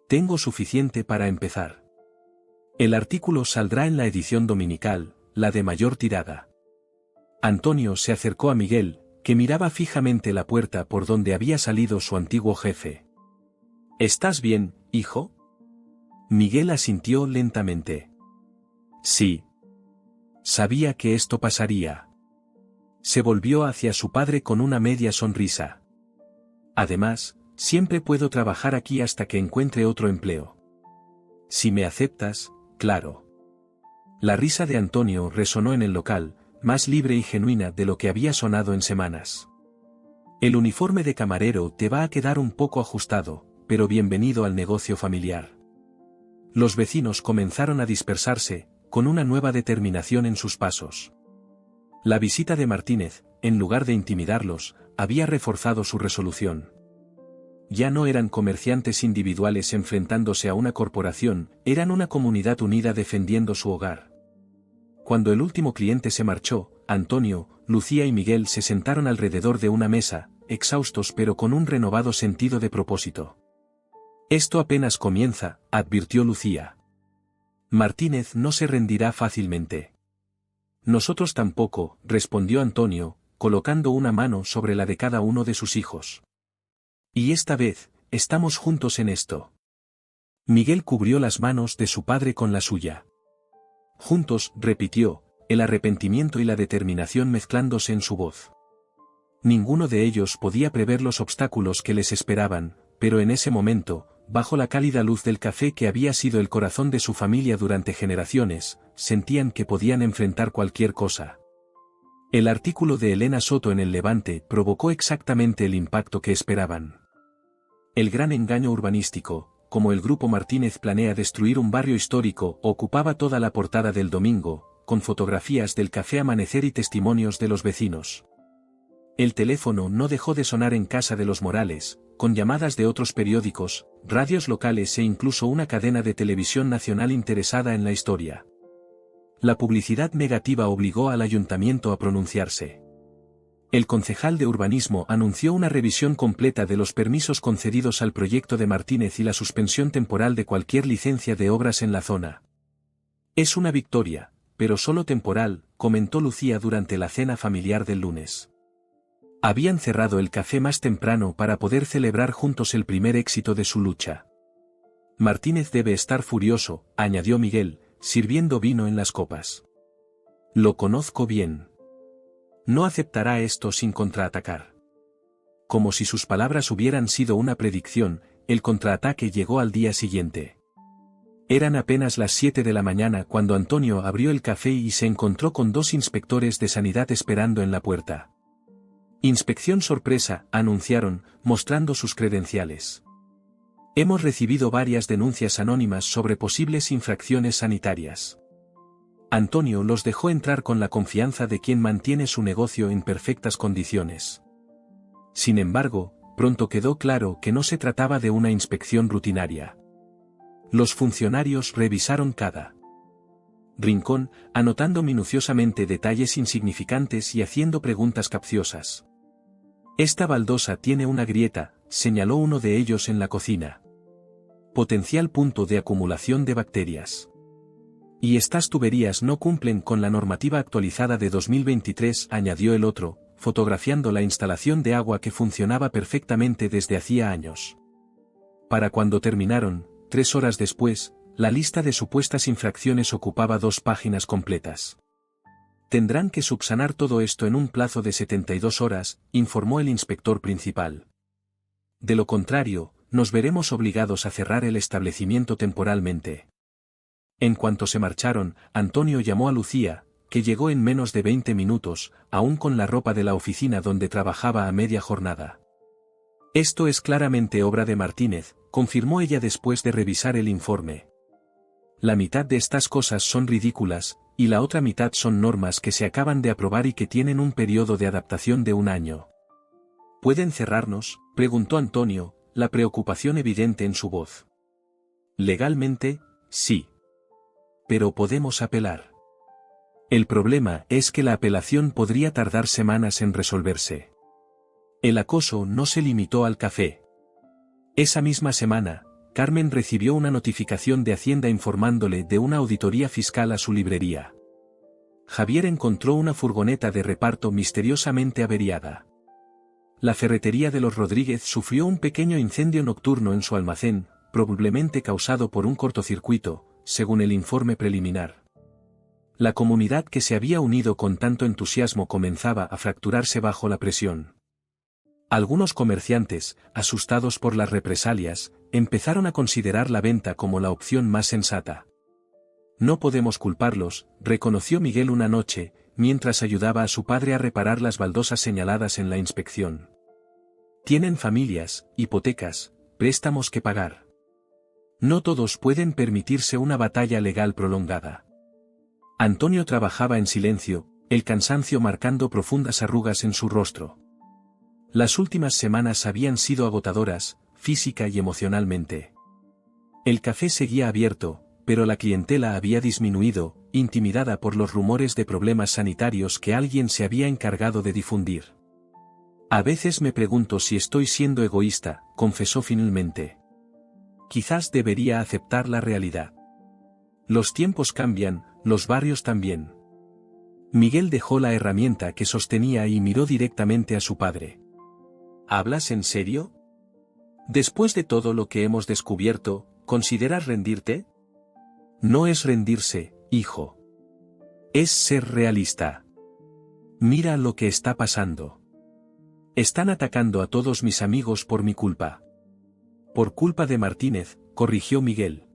Tengo suficiente para empezar. El artículo saldrá en la edición dominical, la de mayor tirada. Antonio se acercó a Miguel, que miraba fijamente la puerta por donde había salido su antiguo jefe. ¿Estás bien, hijo? Miguel asintió lentamente. Sí. Sabía que esto pasaría. Se volvió hacia su padre con una media sonrisa. Además, siempre puedo trabajar aquí hasta que encuentre otro empleo. Si me aceptas, claro. La risa de Antonio resonó en el local, más libre y genuina de lo que había sonado en semanas. El uniforme de camarero te va a quedar un poco ajustado, pero bienvenido al negocio familiar. Los vecinos comenzaron a dispersarse, con una nueva determinación en sus pasos. La visita de Martínez, en lugar de intimidarlos, había reforzado su resolución. Ya no eran comerciantes individuales enfrentándose a una corporación, eran una comunidad unida defendiendo su hogar. Cuando el último cliente se marchó, Antonio, Lucía y Miguel se sentaron alrededor de una mesa, exhaustos pero con un renovado sentido de propósito. Esto apenas comienza, advirtió Lucía. Martínez no se rendirá fácilmente. Nosotros tampoco, respondió Antonio, colocando una mano sobre la de cada uno de sus hijos. Y esta vez, estamos juntos en esto. Miguel cubrió las manos de su padre con la suya. Juntos, repitió, el arrepentimiento y la determinación mezclándose en su voz. Ninguno de ellos podía prever los obstáculos que les esperaban, pero en ese momento, bajo la cálida luz del café que había sido el corazón de su familia durante generaciones, sentían que podían enfrentar cualquier cosa. El artículo de Elena Soto en El Levante provocó exactamente el impacto que esperaban. El gran engaño urbanístico, como el Grupo Martínez planea destruir un barrio histórico, ocupaba toda la portada del Domingo, con fotografías del Café Amanecer y testimonios de los vecinos. El teléfono no dejó de sonar en casa de los Morales, con llamadas de otros periódicos, radios locales e incluso una cadena de televisión nacional interesada en la historia. La publicidad negativa obligó al ayuntamiento a pronunciarse. El concejal de urbanismo anunció una revisión completa de los permisos concedidos al proyecto de Martínez y la suspensión temporal de cualquier licencia de obras en la zona. Es una victoria, pero solo temporal, comentó Lucía durante la cena familiar del lunes. Habían cerrado el café más temprano para poder celebrar juntos el primer éxito de su lucha. Martínez debe estar furioso, añadió Miguel, sirviendo vino en las copas. Lo conozco bien. No aceptará esto sin contraatacar. Como si sus palabras hubieran sido una predicción, el contraataque llegó al día siguiente. Eran apenas las 7 de la mañana cuando Antonio abrió el café y se encontró con 2 inspectores de sanidad esperando en la puerta. Inspección sorpresa, anunciaron, mostrando sus credenciales. Hemos recibido varias denuncias anónimas sobre posibles infracciones sanitarias. Antonio los dejó entrar con la confianza de quien mantiene su negocio en perfectas condiciones. Sin embargo, pronto quedó claro que no se trataba de una inspección rutinaria. Los funcionarios revisaron cada rincón, anotando minuciosamente detalles insignificantes y haciendo preguntas capciosas. Esta baldosa tiene una grieta, señaló uno de ellos en la cocina. Potencial punto de acumulación de bacterias. Y estas tuberías no cumplen con la normativa actualizada de 2023, añadió el otro, fotografiando la instalación de agua que funcionaba perfectamente desde hacía años. Para cuando terminaron, 3 horas después, la lista de supuestas infracciones ocupaba 2 páginas completas. Tendrán que subsanar todo esto en un plazo de 72 horas, informó el inspector principal. De lo contrario, nos veremos obligados a cerrar el establecimiento temporalmente. En cuanto se marcharon, Antonio llamó a Lucía, que llegó en menos de 20 minutos, aún con la ropa de la oficina donde trabajaba a media jornada. Esto es claramente obra de Martínez, confirmó ella después de revisar el informe. La mitad de estas cosas son ridículas, y la otra mitad son normas que se acaban de aprobar y que tienen un periodo de adaptación de 1 año. ¿Pueden cerrarnos?, preguntó Antonio, la preocupación evidente en su voz. Legalmente, sí. Pero podemos apelar. El problema es que la apelación podría tardar semanas en resolverse. El acoso no se limitó al café. Esa misma semana, Carmen recibió una notificación de Hacienda informándole de una auditoría fiscal a su librería. Javier encontró una furgoneta de reparto misteriosamente averiada. La ferretería de los Rodríguez sufrió un pequeño incendio nocturno en su almacén, probablemente causado por un cortocircuito, según el informe preliminar. La comunidad que se había unido con tanto entusiasmo comenzaba a fracturarse bajo la presión. Algunos comerciantes, asustados por las represalias, empezaron a considerar la venta como la opción más sensata. No podemos culparlos, reconoció Miguel una noche, mientras ayudaba a su padre a reparar las baldosas señaladas en la inspección. Tienen familias, hipotecas, préstamos que pagar. No todos pueden permitirse una batalla legal prolongada. Antonio trabajaba en silencio, el cansancio marcando profundas arrugas en su rostro. Las últimas semanas habían sido agotadoras, física y emocionalmente. El café seguía abierto, pero la clientela había disminuido, intimidada por los rumores de problemas sanitarios que alguien se había encargado de difundir. A veces me pregunto si estoy siendo egoísta, confesó finalmente. Quizás debería aceptar la realidad. Los tiempos cambian, los barrios también. Miguel dejó la herramienta que sostenía y miró directamente a su padre. ¿Hablas en serio? Después de todo lo que hemos descubierto, ¿consideras rendirte? No es rendirse, hijo. Es ser realista. Mira lo que está pasando. Están atacando a todos mis amigos por mi culpa. Por culpa de Martínez, corrigió Miguel.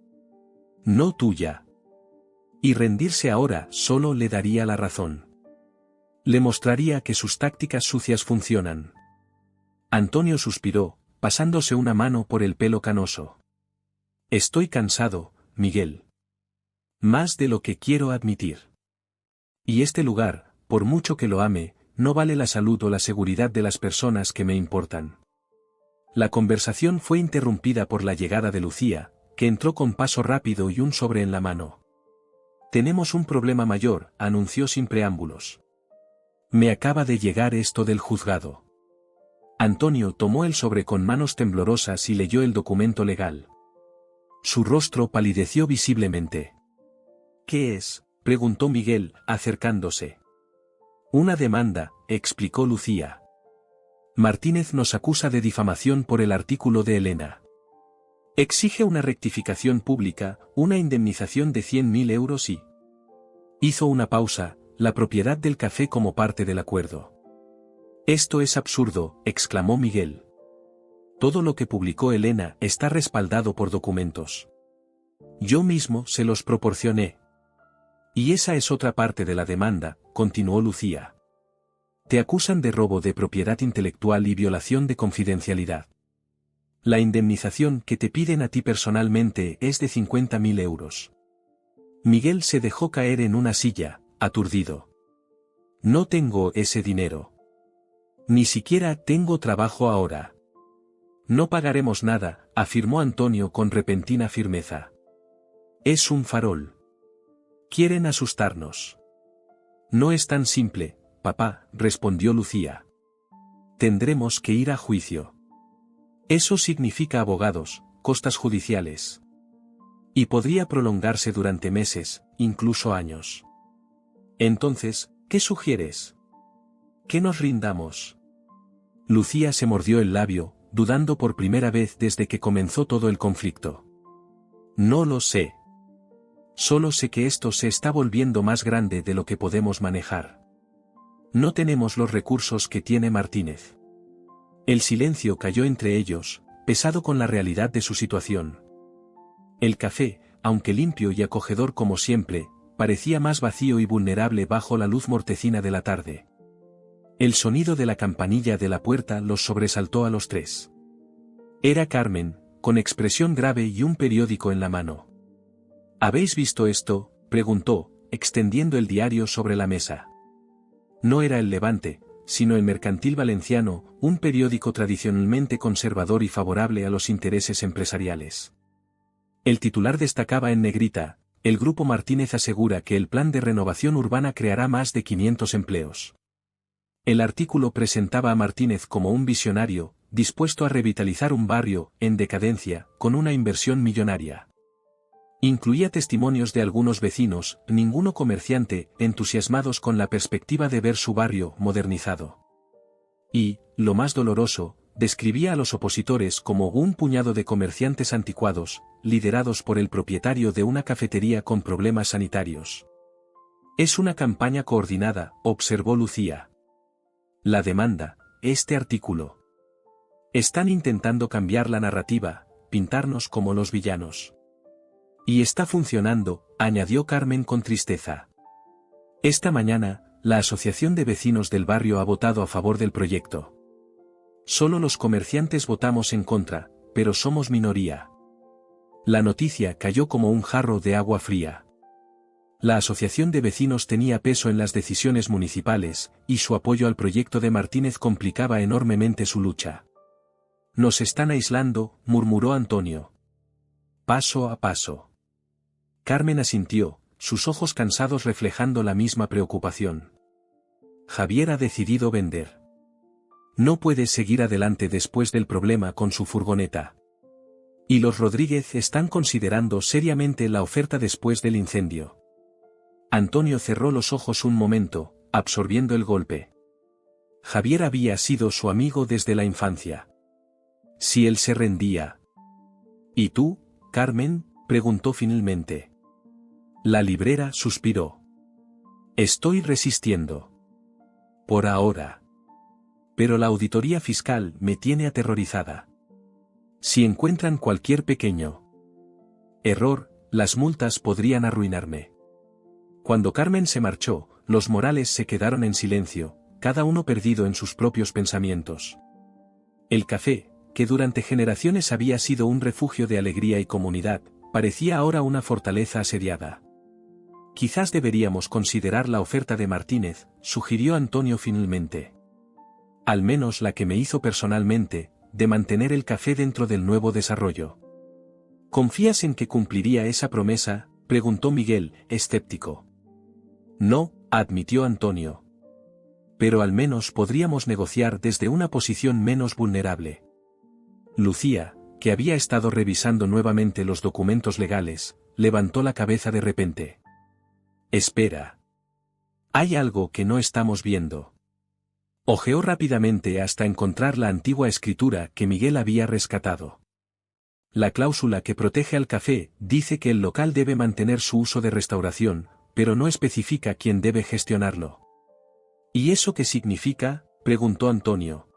No tuya. Y rendirse ahora solo le daría la razón. Le mostraría que sus tácticas sucias funcionan. Antonio suspiró, pasándose una mano por el pelo canoso. Estoy cansado, Miguel. Más de lo que quiero admitir. Y este lugar, por mucho que lo ame, no vale la salud o la seguridad de las personas que me importan. La conversación fue interrumpida por la llegada de Lucía, que entró con paso rápido y un sobre en la mano. Tenemos un problema mayor, anunció sin preámbulos. Me acaba de llegar esto del juzgado. Antonio tomó el sobre con manos temblorosas y leyó el documento legal. Su rostro palideció visiblemente. ¿Qué es?, preguntó Miguel, acercándose. Una demanda, explicó Lucía. Martínez nos acusa de difamación por el artículo de Elena. Exige una rectificación pública, una indemnización de 100.000 euros y... Hizo una pausa, la propiedad del café como parte del acuerdo. Esto es absurdo, exclamó Miguel. Todo lo que publicó Elena está respaldado por documentos. Yo mismo se los proporcioné. Y esa es otra parte de la demanda, continuó Lucía. Te acusan de robo de propiedad intelectual y violación de confidencialidad. La indemnización que te piden a ti personalmente es de 50.000 euros. Miguel se dejó caer en una silla, aturdido. No tengo ese dinero. Ni siquiera tengo trabajo ahora. No pagaremos nada, afirmó Antonio con repentina firmeza. Es un farol. Quieren asustarnos. No es tan simple, papá, respondió Lucía. Tendremos que ir a juicio. Eso significa abogados, costas judiciales. Y podría prolongarse durante meses, incluso años. Entonces, ¿qué sugieres? ¿Que nos rindamos? Lucía se mordió el labio, dudando por primera vez desde que comenzó todo el conflicto. No lo sé. Solo sé que esto se está volviendo más grande de lo que podemos manejar. No tenemos los recursos que tiene Martínez. El silencio cayó entre ellos, pesado con la realidad de su situación. El café, aunque limpio y acogedor como siempre, parecía más vacío y vulnerable bajo la luz mortecina de la tarde. El sonido de la campanilla de la puerta los sobresaltó a los tres. Era Carmen, con expresión grave y un periódico en la mano. ¿Habéis visto esto?, preguntó, extendiendo el diario sobre la mesa. No era El Levante, sino El Mercantil Valenciano, un periódico tradicionalmente conservador y favorable a los intereses empresariales. El titular destacaba en negrita: el Grupo Martínez asegura que el plan de renovación urbana creará más de 500 empleos. El artículo presentaba a Martínez como un visionario, dispuesto a revitalizar un barrio, en decadencia, con una inversión millonaria. Incluía testimonios de algunos vecinos, ninguno comerciante, entusiasmados con la perspectiva de ver su barrio modernizado. Y, lo más doloroso, describía a los opositores como un puñado de comerciantes anticuados, liderados por el propietario de una cafetería con problemas sanitarios. Es una campaña coordinada, observó Lucía. La demanda, este artículo. Están intentando cambiar la narrativa, pintarnos como los villanos. Y está funcionando, añadió Carmen con tristeza. Esta mañana, la Asociación de Vecinos del barrio ha votado a favor del proyecto. Solo los comerciantes votamos en contra, pero somos minoría. La noticia cayó como un jarro de agua fría. La Asociación de Vecinos tenía peso en las decisiones municipales, y su apoyo al proyecto de Martínez complicaba enormemente su lucha. Nos están aislando, murmuró Antonio. Paso a paso. Carmen asintió, sus ojos cansados reflejando la misma preocupación. Javier ha decidido vender. No puede seguir adelante después del problema con su furgoneta. Y los Rodríguez están considerando seriamente la oferta después del incendio. Antonio cerró los ojos un momento, absorbiendo el golpe. Javier había sido su amigo desde la infancia. Si él se rendía. ¿Y tú, Carmen?, preguntó finalmente. La librera suspiró. Estoy resistiendo. Por ahora. Pero la auditoría fiscal me tiene aterrorizada. Si encuentran cualquier pequeño error, las multas podrían arruinarme. Cuando Carmen se marchó, los Morales se quedaron en silencio, cada uno perdido en sus propios pensamientos. El café, que durante generaciones había sido un refugio de alegría y comunidad, parecía ahora una fortaleza asediada. Quizás deberíamos considerar la oferta de Martínez, sugirió Antonio finalmente. Al menos la que me hizo personalmente, de mantener el café dentro del nuevo desarrollo. ¿Confías en que cumpliría esa promesa?, preguntó Miguel, escéptico. No, admitió Antonio. Pero al menos podríamos negociar desde una posición menos vulnerable. Lucía, que había estado revisando nuevamente los documentos legales, levantó la cabeza de repente. Espera. Hay algo que no estamos viendo. Hojeó rápidamente hasta encontrar la antigua escritura que Miguel había rescatado. La cláusula que protege al café dice que el local debe mantener su uso de restauración, pero no especifica quién debe gestionarlo. ¿Y eso qué significa?, preguntó Antonio.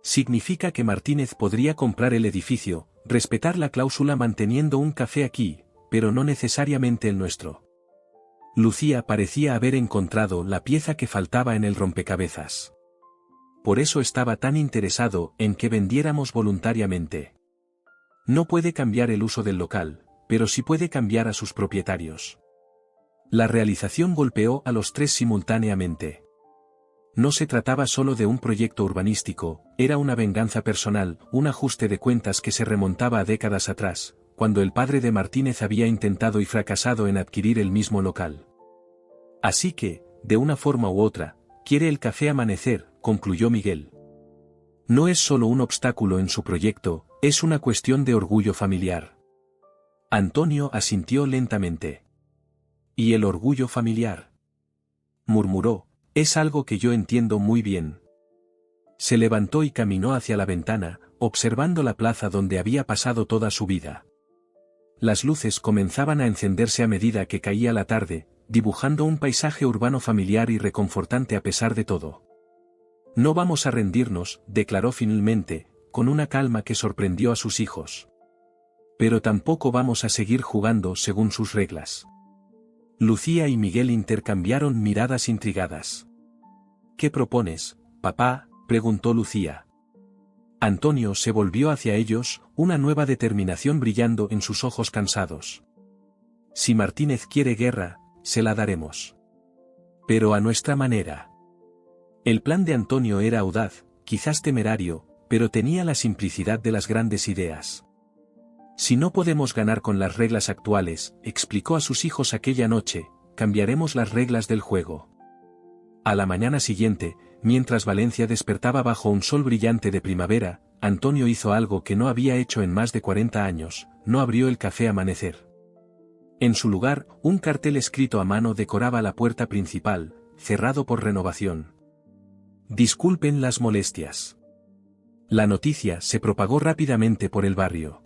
Significa que Martínez podría comprar el edificio, respetar la cláusula manteniendo un café aquí, pero no necesariamente el nuestro. Lucía parecía haber encontrado la pieza que faltaba en el rompecabezas. Por eso estaba tan interesado en que vendiéramos voluntariamente. No puede cambiar el uso del local, pero sí puede cambiar a sus propietarios. La realización golpeó a los tres simultáneamente. No se trataba solo de un proyecto urbanístico, era una venganza personal, un ajuste de cuentas que se remontaba a décadas atrás, cuando el padre de Martínez había intentado y fracasado en adquirir el mismo local. Así que, de una forma u otra, quiere el café Amanecer, concluyó Miguel. No es solo un obstáculo en su proyecto, es una cuestión de orgullo familiar. Antonio asintió lentamente. ¿Y el orgullo familiar?, murmuró, es algo que yo entiendo muy bien. Se levantó y caminó hacia la ventana, observando la plaza donde había pasado toda su vida. Las luces comenzaban a encenderse a medida que caía la tarde, dibujando un paisaje urbano familiar y reconfortante a pesar de todo. No vamos a rendirnos, declaró finalmente, con una calma que sorprendió a sus hijos. Pero tampoco vamos a seguir jugando según sus reglas. Lucía y Miguel intercambiaron miradas intrigadas. ¿Qué propones, papá?, preguntó Lucía. Antonio se volvió hacia ellos, una nueva determinación brillando en sus ojos cansados. Si Martínez quiere guerra, se la daremos. Pero a nuestra manera. El plan de Antonio era audaz, quizás temerario, pero tenía la simplicidad de las grandes ideas. Si no podemos ganar con las reglas actuales, explicó a sus hijos aquella noche, cambiaremos las reglas del juego. A la mañana siguiente, mientras Valencia despertaba bajo un sol brillante de primavera, Antonio hizo algo que no había hecho en más de 40 años, no abrió el café Amanecer. En su lugar, un cartel escrito a mano decoraba la puerta principal, cerrado por renovación. Disculpen las molestias. La noticia se propagó rápidamente por el barrio.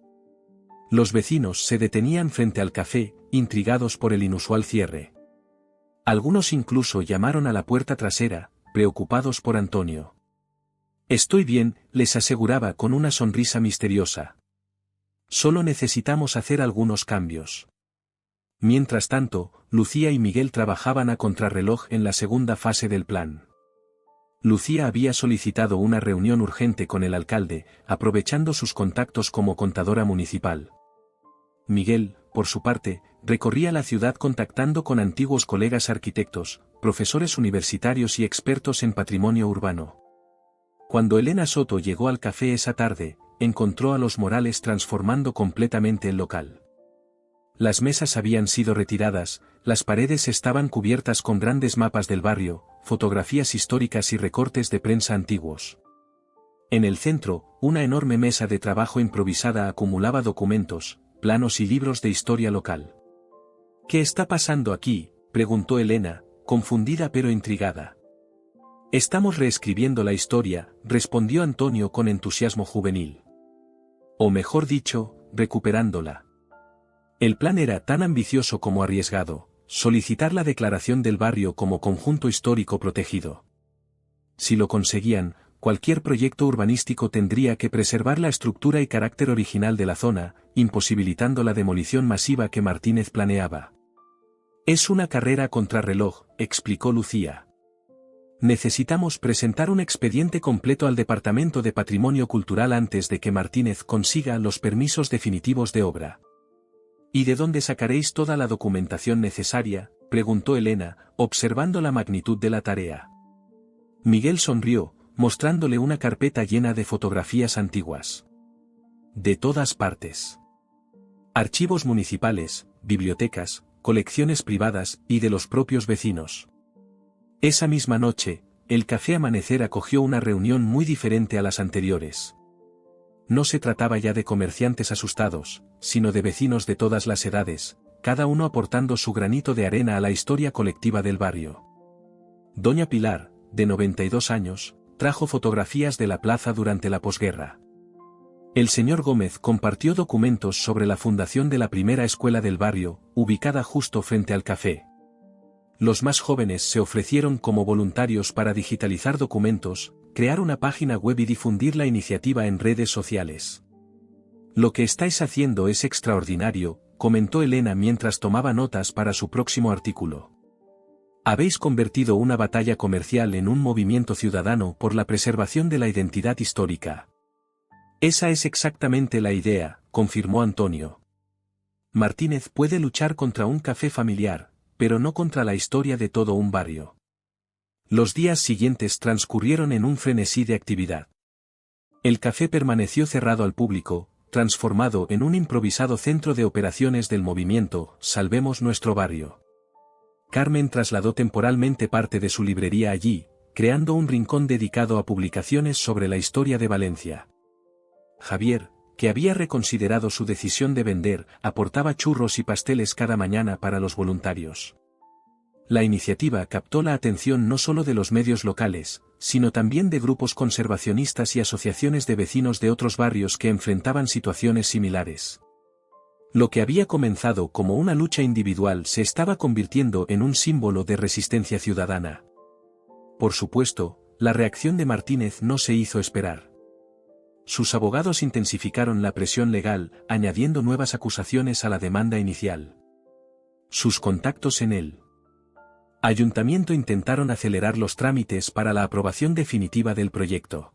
Los vecinos se detenían frente al café, intrigados por el inusual cierre. Algunos incluso llamaron a la puerta trasera, preocupados por Antonio. Estoy bien, les aseguraba con una sonrisa misteriosa. Solo necesitamos hacer algunos cambios. Mientras tanto, Lucía y Miguel trabajaban a contrarreloj en la segunda fase del plan. Lucía había solicitado una reunión urgente con el alcalde, aprovechando sus contactos como contadora municipal. Miguel, por su parte, recorría la ciudad contactando con antiguos colegas arquitectos, profesores universitarios y expertos en patrimonio urbano. Cuando Elena Soto llegó al café esa tarde, encontró a los Morales transformando completamente el local. Las mesas habían sido retiradas, las paredes estaban cubiertas con grandes mapas del barrio, fotografías históricas y recortes de prensa antiguos. En el centro, una enorme mesa de trabajo improvisada acumulaba documentos, planos y libros de historia local. ¿Qué está pasando aquí?, preguntó Elena, confundida pero intrigada. Estamos reescribiendo la historia, respondió Antonio con entusiasmo juvenil. O mejor dicho, recuperándola. El plan era tan ambicioso como arriesgado, solicitar la declaración del barrio como conjunto histórico protegido. Si lo conseguían, cualquier proyecto urbanístico tendría que preservar la estructura y carácter original de la zona, imposibilitando la demolición masiva que Martínez planeaba. Es una carrera contrarreloj, explicó Lucía. Necesitamos presentar un expediente completo al Departamento de Patrimonio Cultural antes de que Martínez consiga los permisos definitivos de obra. ¿Y de dónde sacaréis toda la documentación necesaria?, preguntó Elena, observando la magnitud de la tarea. Miguel sonrió, mostrándole una carpeta llena de fotografías antiguas. De todas partes. Archivos municipales, bibliotecas, colecciones privadas y de los propios vecinos. Esa misma noche, el Café Amanecer acogió una reunión muy diferente a las anteriores. No se trataba ya de comerciantes asustados, sino de vecinos de todas las edades, cada uno aportando su granito de arena a la historia colectiva del barrio. Doña Pilar, de 92 años, trajo fotografías de la plaza durante la posguerra. El señor Gómez compartió documentos sobre la fundación de la primera escuela del barrio, ubicada justo frente al café. Los más jóvenes se ofrecieron como voluntarios para digitalizar documentos, crear una página web y difundir la iniciativa en redes sociales. Lo que estáis haciendo es extraordinario, comentó Elena mientras tomaba notas para su próximo artículo. Habéis convertido una batalla comercial en un movimiento ciudadano por la preservación de la identidad histórica. Esa es exactamente la idea, confirmó Antonio. Martínez puede luchar contra un café familiar, pero no contra la historia de todo un barrio. Los días siguientes transcurrieron en un frenesí de actividad. El café permaneció cerrado al público, transformado en un improvisado centro de operaciones del movimiento Salvemos Nuestro Barrio. Carmen trasladó temporalmente parte de su librería allí, creando un rincón dedicado a publicaciones sobre la historia de Valencia. Javier, que había reconsiderado su decisión de vender, aportaba churros y pasteles cada mañana para los voluntarios. La iniciativa captó la atención no solo de los medios locales, sino también de grupos conservacionistas y asociaciones de vecinos de otros barrios que enfrentaban situaciones similares. Lo que había comenzado como una lucha individual se estaba convirtiendo en un símbolo de resistencia ciudadana. Por supuesto, la reacción de Martínez no se hizo esperar. Sus abogados intensificaron la presión legal, añadiendo nuevas acusaciones a la demanda inicial. Sus contactos en el ayuntamiento intentaron acelerar los trámites para la aprobación definitiva del proyecto.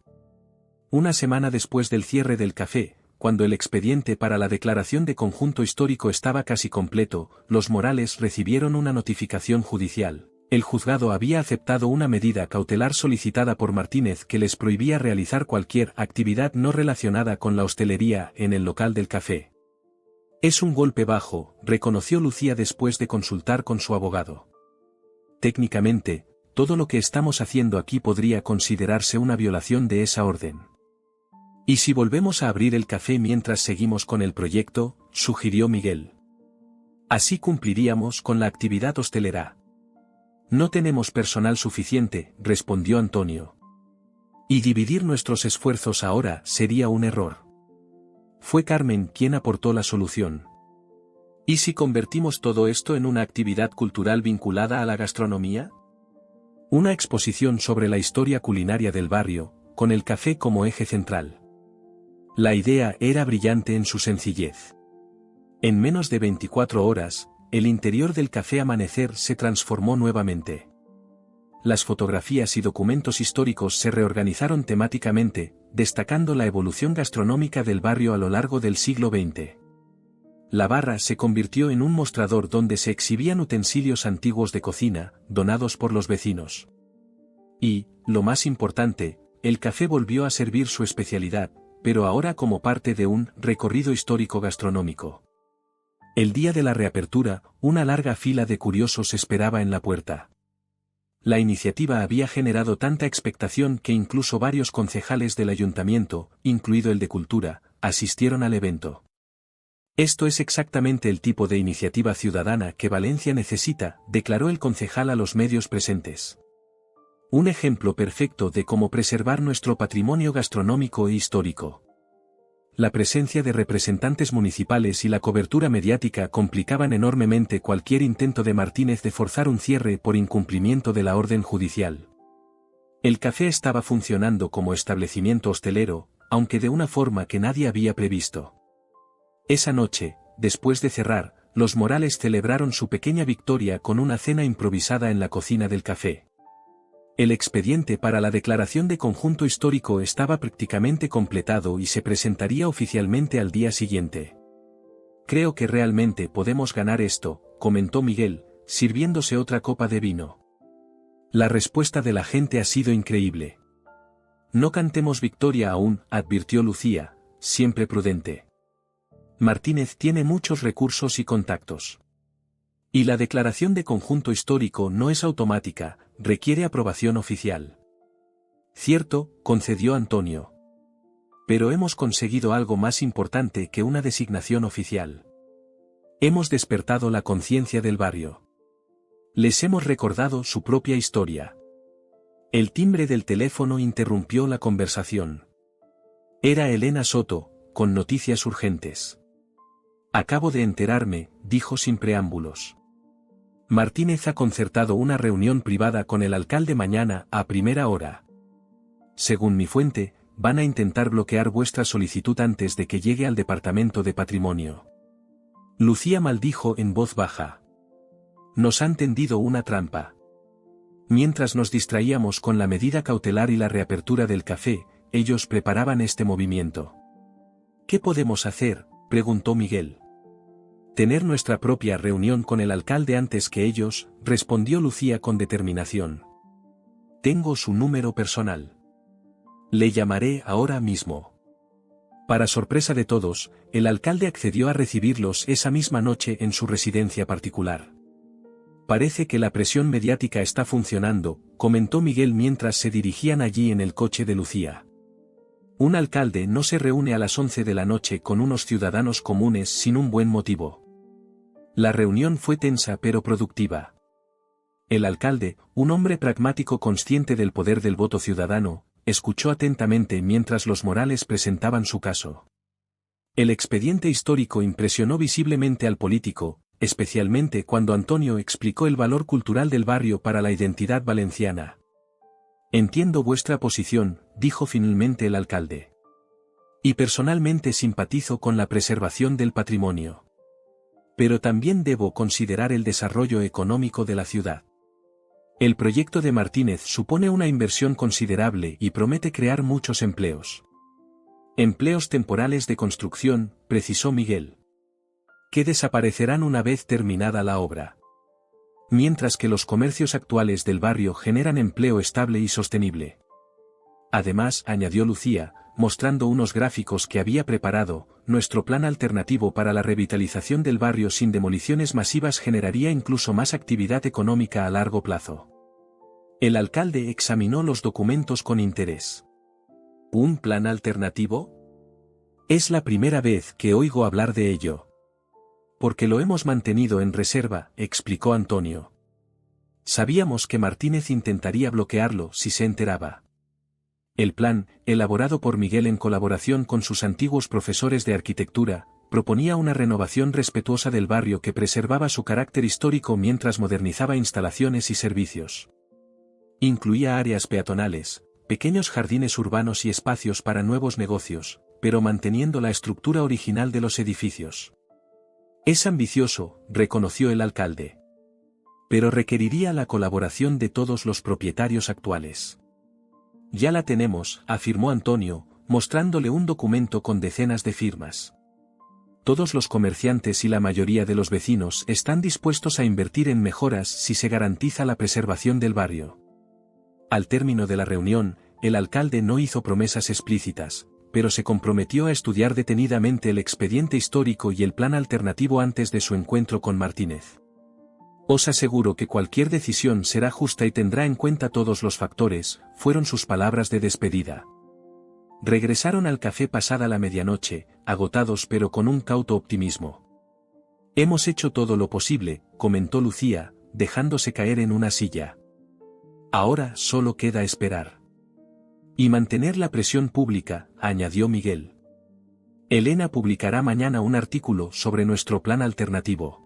Una semana después del cierre del café, cuando el expediente para la declaración de conjunto histórico estaba casi completo, los Morales recibieron una notificación judicial. El juzgado había aceptado una medida cautelar solicitada por Martínez que les prohibía realizar cualquier actividad no relacionada con la hostelería en el local del café. Es un golpe bajo, reconoció Lucía después de consultar con su abogado. Técnicamente, todo lo que estamos haciendo aquí podría considerarse una violación de esa orden. ¿Y si volvemos a abrir el café mientras seguimos con el proyecto?, sugirió Miguel. Así cumpliríamos con la actividad hostelera. No tenemos personal suficiente, respondió Antonio. Y dividir nuestros esfuerzos ahora sería un error. Fue Carmen quien aportó la solución. ¿Y si convertimos todo esto en una actividad cultural vinculada a la gastronomía? Una exposición sobre la historia culinaria del barrio, con el café como eje central. La idea era brillante en su sencillez. En menos de 24 horas, el interior del Café Amanecer se transformó nuevamente. Las fotografías y documentos históricos se reorganizaron temáticamente, destacando la evolución gastronómica del barrio a lo largo del siglo XX. La barra se convirtió en un mostrador donde se exhibían utensilios antiguos de cocina, donados por los vecinos. Y, lo más importante, el café volvió a servir su especialidad, pero ahora como parte de un recorrido histórico gastronómico. El día de la reapertura, una larga fila de curiosos esperaba en la puerta. La iniciativa había generado tanta expectación que incluso varios concejales del ayuntamiento, incluido el de Cultura, asistieron al evento. Esto es exactamente el tipo de iniciativa ciudadana que Valencia necesita, declaró el concejal a los medios presentes. Un ejemplo perfecto de cómo preservar nuestro patrimonio gastronómico e histórico. La presencia de representantes municipales y la cobertura mediática complicaban enormemente cualquier intento de Martínez de forzar un cierre por incumplimiento de la orden judicial. El café estaba funcionando como establecimiento hostelero, aunque de una forma que nadie había previsto. Esa noche, después de cerrar, los Morales celebraron su pequeña victoria con una cena improvisada en la cocina del café. El expediente para la declaración de conjunto histórico estaba prácticamente completado y se presentaría oficialmente al día siguiente. Creo que realmente podemos ganar esto, comentó Miguel, sirviéndose otra copa de vino. La respuesta de la gente ha sido increíble. No cantemos victoria aún, advirtió Lucía, siempre prudente. Martínez tiene muchos recursos y contactos. Y la declaración de conjunto histórico no es automática, requiere aprobación oficial. Cierto, concedió Antonio. Pero hemos conseguido algo más importante que una designación oficial. Hemos despertado la conciencia del barrio. Les hemos recordado su propia historia. El timbre del teléfono interrumpió la conversación. Era Elena Soto, con noticias urgentes. Acabo de enterarme, dijo sin preámbulos. Martínez ha concertado una reunión privada con el alcalde mañana a primera hora. Según mi fuente, van a intentar bloquear vuestra solicitud antes de que llegue al Departamento de Patrimonio. Lucía maldijo en voz baja. Nos han tendido una trampa. Mientras nos distraíamos con la medida cautelar y la reapertura del café, ellos preparaban este movimiento. ¿Qué podemos hacer?, preguntó Miguel. Tener nuestra propia reunión con el alcalde antes que ellos, respondió Lucía con determinación. Tengo su número personal. Le llamaré ahora mismo. Para sorpresa de todos, el alcalde accedió a recibirlos esa misma noche en su residencia particular. Parece que la presión mediática está funcionando, comentó Miguel mientras se dirigían allí en el coche de Lucía. Un alcalde no se reúne a las 11 de la noche con unos ciudadanos comunes sin un buen motivo. La reunión fue tensa pero productiva. El alcalde, un hombre pragmático consciente del poder del voto ciudadano, escuchó atentamente mientras los Morales presentaban su caso. El expediente histórico impresionó visiblemente al político, especialmente cuando Antonio explicó el valor cultural del barrio para la identidad valenciana. Entiendo vuestra posición, dijo finalmente el alcalde. Y personalmente simpatizo con la preservación del patrimonio. Pero también debo considerar el desarrollo económico de la ciudad. El proyecto de Martínez supone una inversión considerable y promete crear muchos empleos. Empleos temporales de construcción, precisó Miguel. Que desaparecerán una vez terminada la obra. Mientras que los comercios actuales del barrio generan empleo estable y sostenible. Además, añadió Lucía, mostrando unos gráficos que había preparado, nuestro plan alternativo para la revitalización del barrio sin demoliciones masivas generaría incluso más actividad económica a largo plazo. El alcalde examinó los documentos con interés. ¿Un plan alternativo? Es la primera vez que oigo hablar de ello. Porque lo hemos mantenido en reserva, explicó Antonio. Sabíamos que Martínez intentaría bloquearlo si se enteraba. El plan, elaborado por Miguel en colaboración con sus antiguos profesores de arquitectura, proponía una renovación respetuosa del barrio que preservaba su carácter histórico mientras modernizaba instalaciones y servicios. Incluía áreas peatonales, pequeños jardines urbanos y espacios para nuevos negocios, pero manteniendo la estructura original de los edificios. Es ambicioso, reconoció el alcalde. Pero requeriría la colaboración de todos los propietarios actuales. Ya la tenemos, afirmó Antonio, mostrándole un documento con decenas de firmas. Todos los comerciantes y la mayoría de los vecinos están dispuestos a invertir en mejoras si se garantiza la preservación del barrio. Al término de la reunión, el alcalde no hizo promesas explícitas, pero se comprometió a estudiar detenidamente el expediente histórico y el plan alternativo antes de su encuentro con Martínez. Os aseguro que cualquier decisión será justa y tendrá en cuenta todos los factores, fueron sus palabras de despedida. Regresaron al café pasada la medianoche, agotados pero con un cauto optimismo. Hemos hecho todo lo posible, comentó Lucía, dejándose caer en una silla. Ahora solo queda esperar. Y mantener la presión pública, añadió Miguel. Elena publicará mañana un artículo sobre nuestro plan alternativo.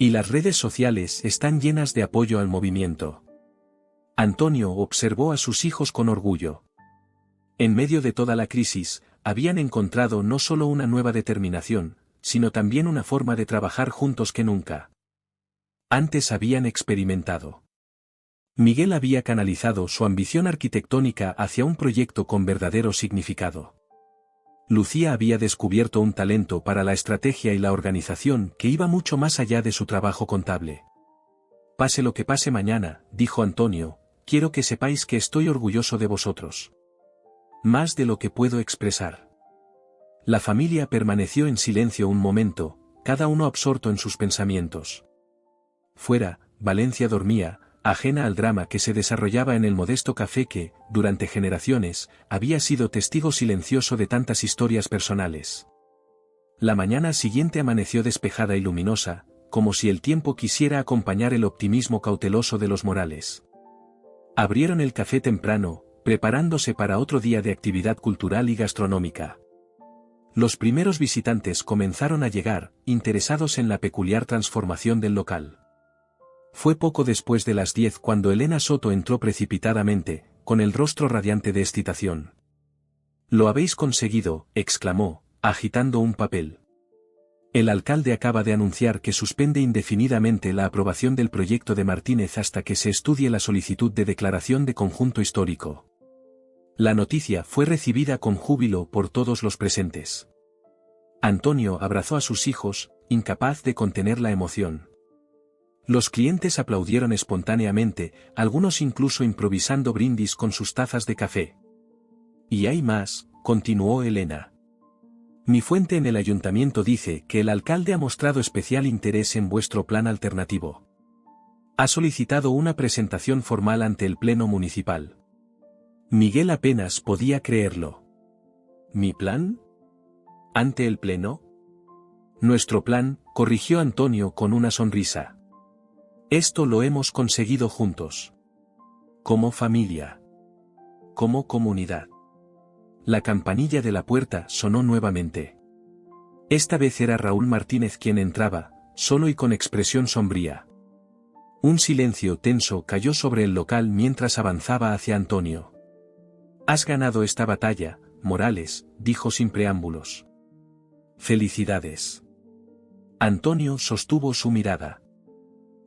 Y las redes sociales están llenas de apoyo al movimiento. Antonio observó a sus hijos con orgullo. En medio de toda la crisis, habían encontrado no solo una nueva determinación, sino también una forma de trabajar juntos que nunca antes habían experimentado. Miguel había canalizado su ambición arquitectónica hacia un proyecto con verdadero significado. Lucía había descubierto un talento para la estrategia y la organización que iba mucho más allá de su trabajo contable. Pase lo que pase mañana, dijo Antonio, quiero que sepáis que estoy orgulloso de vosotros. Más de lo que puedo expresar. La familia permaneció en silencio un momento, cada uno absorto en sus pensamientos. Fuera, Valencia dormía, ajena al drama que se desarrollaba en el modesto café que, durante generaciones, había sido testigo silencioso de tantas historias personales. La mañana siguiente amaneció despejada y luminosa, como si el tiempo quisiera acompañar el optimismo cauteloso de los Morales. Abrieron el café temprano, preparándose para otro día de actividad cultural y gastronómica. Los primeros visitantes comenzaron a llegar, interesados en la peculiar transformación del local. Fue poco después de las 10 cuando Elena Soto entró precipitadamente, con el rostro radiante de excitación. «Lo habéis conseguido», exclamó, agitando un papel. «El alcalde acaba de anunciar que suspende indefinidamente la aprobación del proyecto de Martínez hasta que se estudie la solicitud de declaración de conjunto histórico». La noticia fue recibida con júbilo por todos los presentes. Antonio abrazó a sus hijos, incapaz de contener la emoción. Los clientes aplaudieron espontáneamente, algunos incluso improvisando brindis con sus tazas de café. «Y hay más», continuó Elena. «Mi fuente en el ayuntamiento dice que el alcalde ha mostrado especial interés en vuestro plan alternativo. Ha solicitado una presentación formal ante el Pleno Municipal». Miguel apenas podía creerlo. ¿Mi plan? ¿Ante el Pleno? Nuestro plan, corrigió Antonio con una sonrisa. Esto lo hemos conseguido juntos. Como familia. Como comunidad. La campanilla de la puerta sonó nuevamente. Esta vez era Raúl Martínez quien entraba, solo y con expresión sombría. Un silencio tenso cayó sobre el local mientras avanzaba hacia Antonio. «Has ganado esta batalla, Morales», dijo sin preámbulos. «Felicidades». Antonio sostuvo su mirada.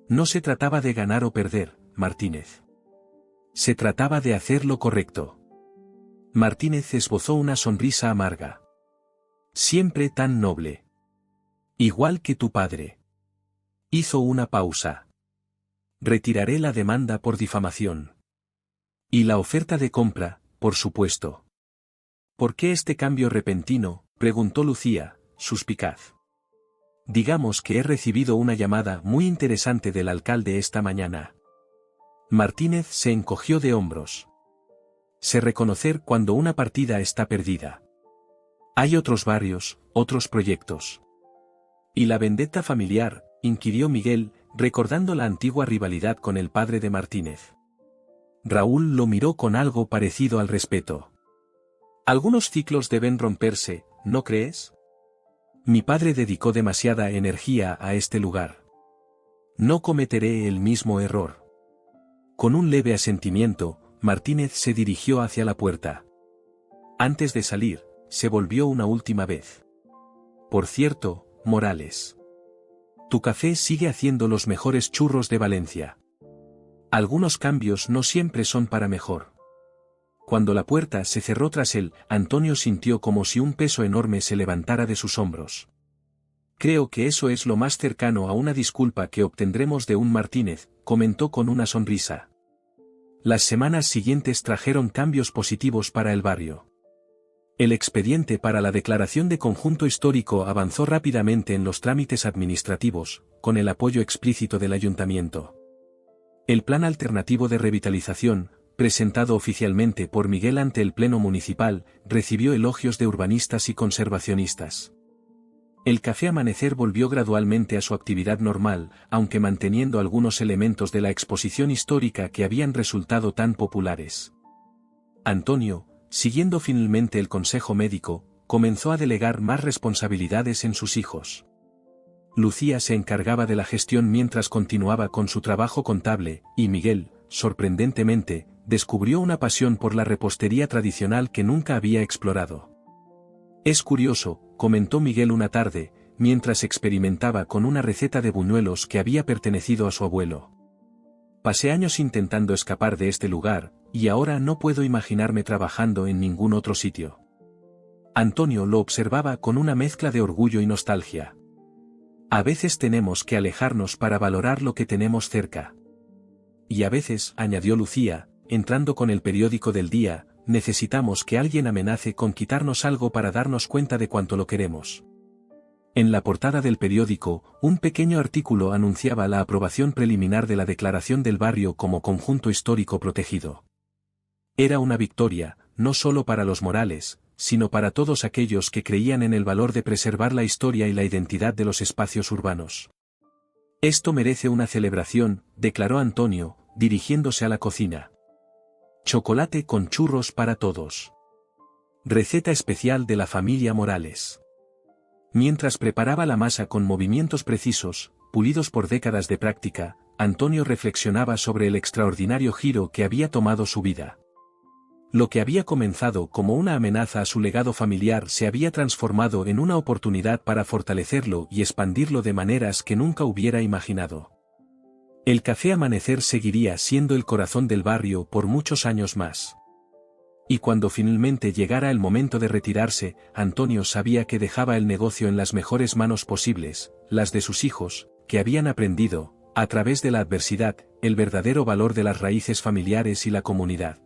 No se trataba de ganar o perder, Martínez. Se trataba de hacer lo correcto. Martínez esbozó una sonrisa amarga. Siempre tan noble. Igual que tu padre. Hizo una pausa. Retiraré la demanda por difamación. Y la oferta de compra, por supuesto. ¿Por qué este cambio repentino?, preguntó Lucía, suspicaz. Digamos que he recibido una llamada muy interesante del alcalde esta mañana. Martínez se encogió de hombros. Sé reconocer cuando una partida está perdida. Hay otros barrios, otros proyectos. ¿Y la vendetta familiar?, inquirió Miguel, recordando la antigua rivalidad con el padre de Martínez. Raúl lo miró con algo parecido al respeto. Algunos ciclos deben romperse, ¿no crees? Mi padre dedicó demasiada energía a este lugar. No cometeré el mismo error. Con un leve asentimiento, Martínez se dirigió hacia la puerta. Antes de salir, se volvió una última vez. Por cierto, Morales. Tu café sigue haciendo los mejores churros de Valencia. Algunos cambios no siempre son para mejor. Cuando la puerta se cerró tras él, Antonio sintió como si un peso enorme se levantara de sus hombros. Creo que eso es lo más cercano a una disculpa que obtendremos de un Martínez, comentó con una sonrisa. Las semanas siguientes trajeron cambios positivos para el barrio. El expediente para la declaración de conjunto histórico avanzó rápidamente en los trámites administrativos, con el apoyo explícito del ayuntamiento. El plan alternativo de revitalización, presentado oficialmente por Miguel ante el Pleno Municipal, recibió elogios de urbanistas y conservacionistas. El Café Amanecer volvió gradualmente a su actividad normal, aunque manteniendo algunos elementos de la exposición histórica que habían resultado tan populares. Antonio, siguiendo finalmente el consejo médico, comenzó a delegar más responsabilidades en sus hijos. Lucía se encargaba de la gestión mientras continuaba con su trabajo contable, y Miguel, sorprendentemente, descubrió una pasión por la repostería tradicional que nunca había explorado. Es curioso, comentó Miguel una tarde, mientras experimentaba con una receta de buñuelos que había pertenecido a su abuelo. Pasé años intentando escapar de este lugar, y ahora no puedo imaginarme trabajando en ningún otro sitio. Antonio lo observaba con una mezcla de orgullo y nostalgia. A veces tenemos que alejarnos para valorar lo que tenemos cerca. Y a veces, añadió Lucía, entrando con el periódico del día, necesitamos que alguien amenace con quitarnos algo para darnos cuenta de cuánto lo queremos. En la portada del periódico, un pequeño artículo anunciaba la aprobación preliminar de la declaración del barrio como conjunto histórico protegido. Era una victoria, no solo para los Morales, sino para todos aquellos que creían en el valor de preservar la historia y la identidad de los espacios urbanos. Esto merece una celebración, declaró Antonio, dirigiéndose a la cocina. Chocolate con churros para todos. Receta especial de la familia Morales. Mientras preparaba la masa con movimientos precisos, pulidos por décadas de práctica, Antonio reflexionaba sobre el extraordinario giro que había tomado su vida. Lo que había comenzado como una amenaza a su legado familiar se había transformado en una oportunidad para fortalecerlo y expandirlo de maneras que nunca hubiera imaginado. El Café Amanecer seguiría siendo el corazón del barrio por muchos años más. Y cuando finalmente llegara el momento de retirarse, Antonio sabía que dejaba el negocio en las mejores manos posibles, las de sus hijos, que habían aprendido, a través de la adversidad, el verdadero valor de las raíces familiares y la comunidad.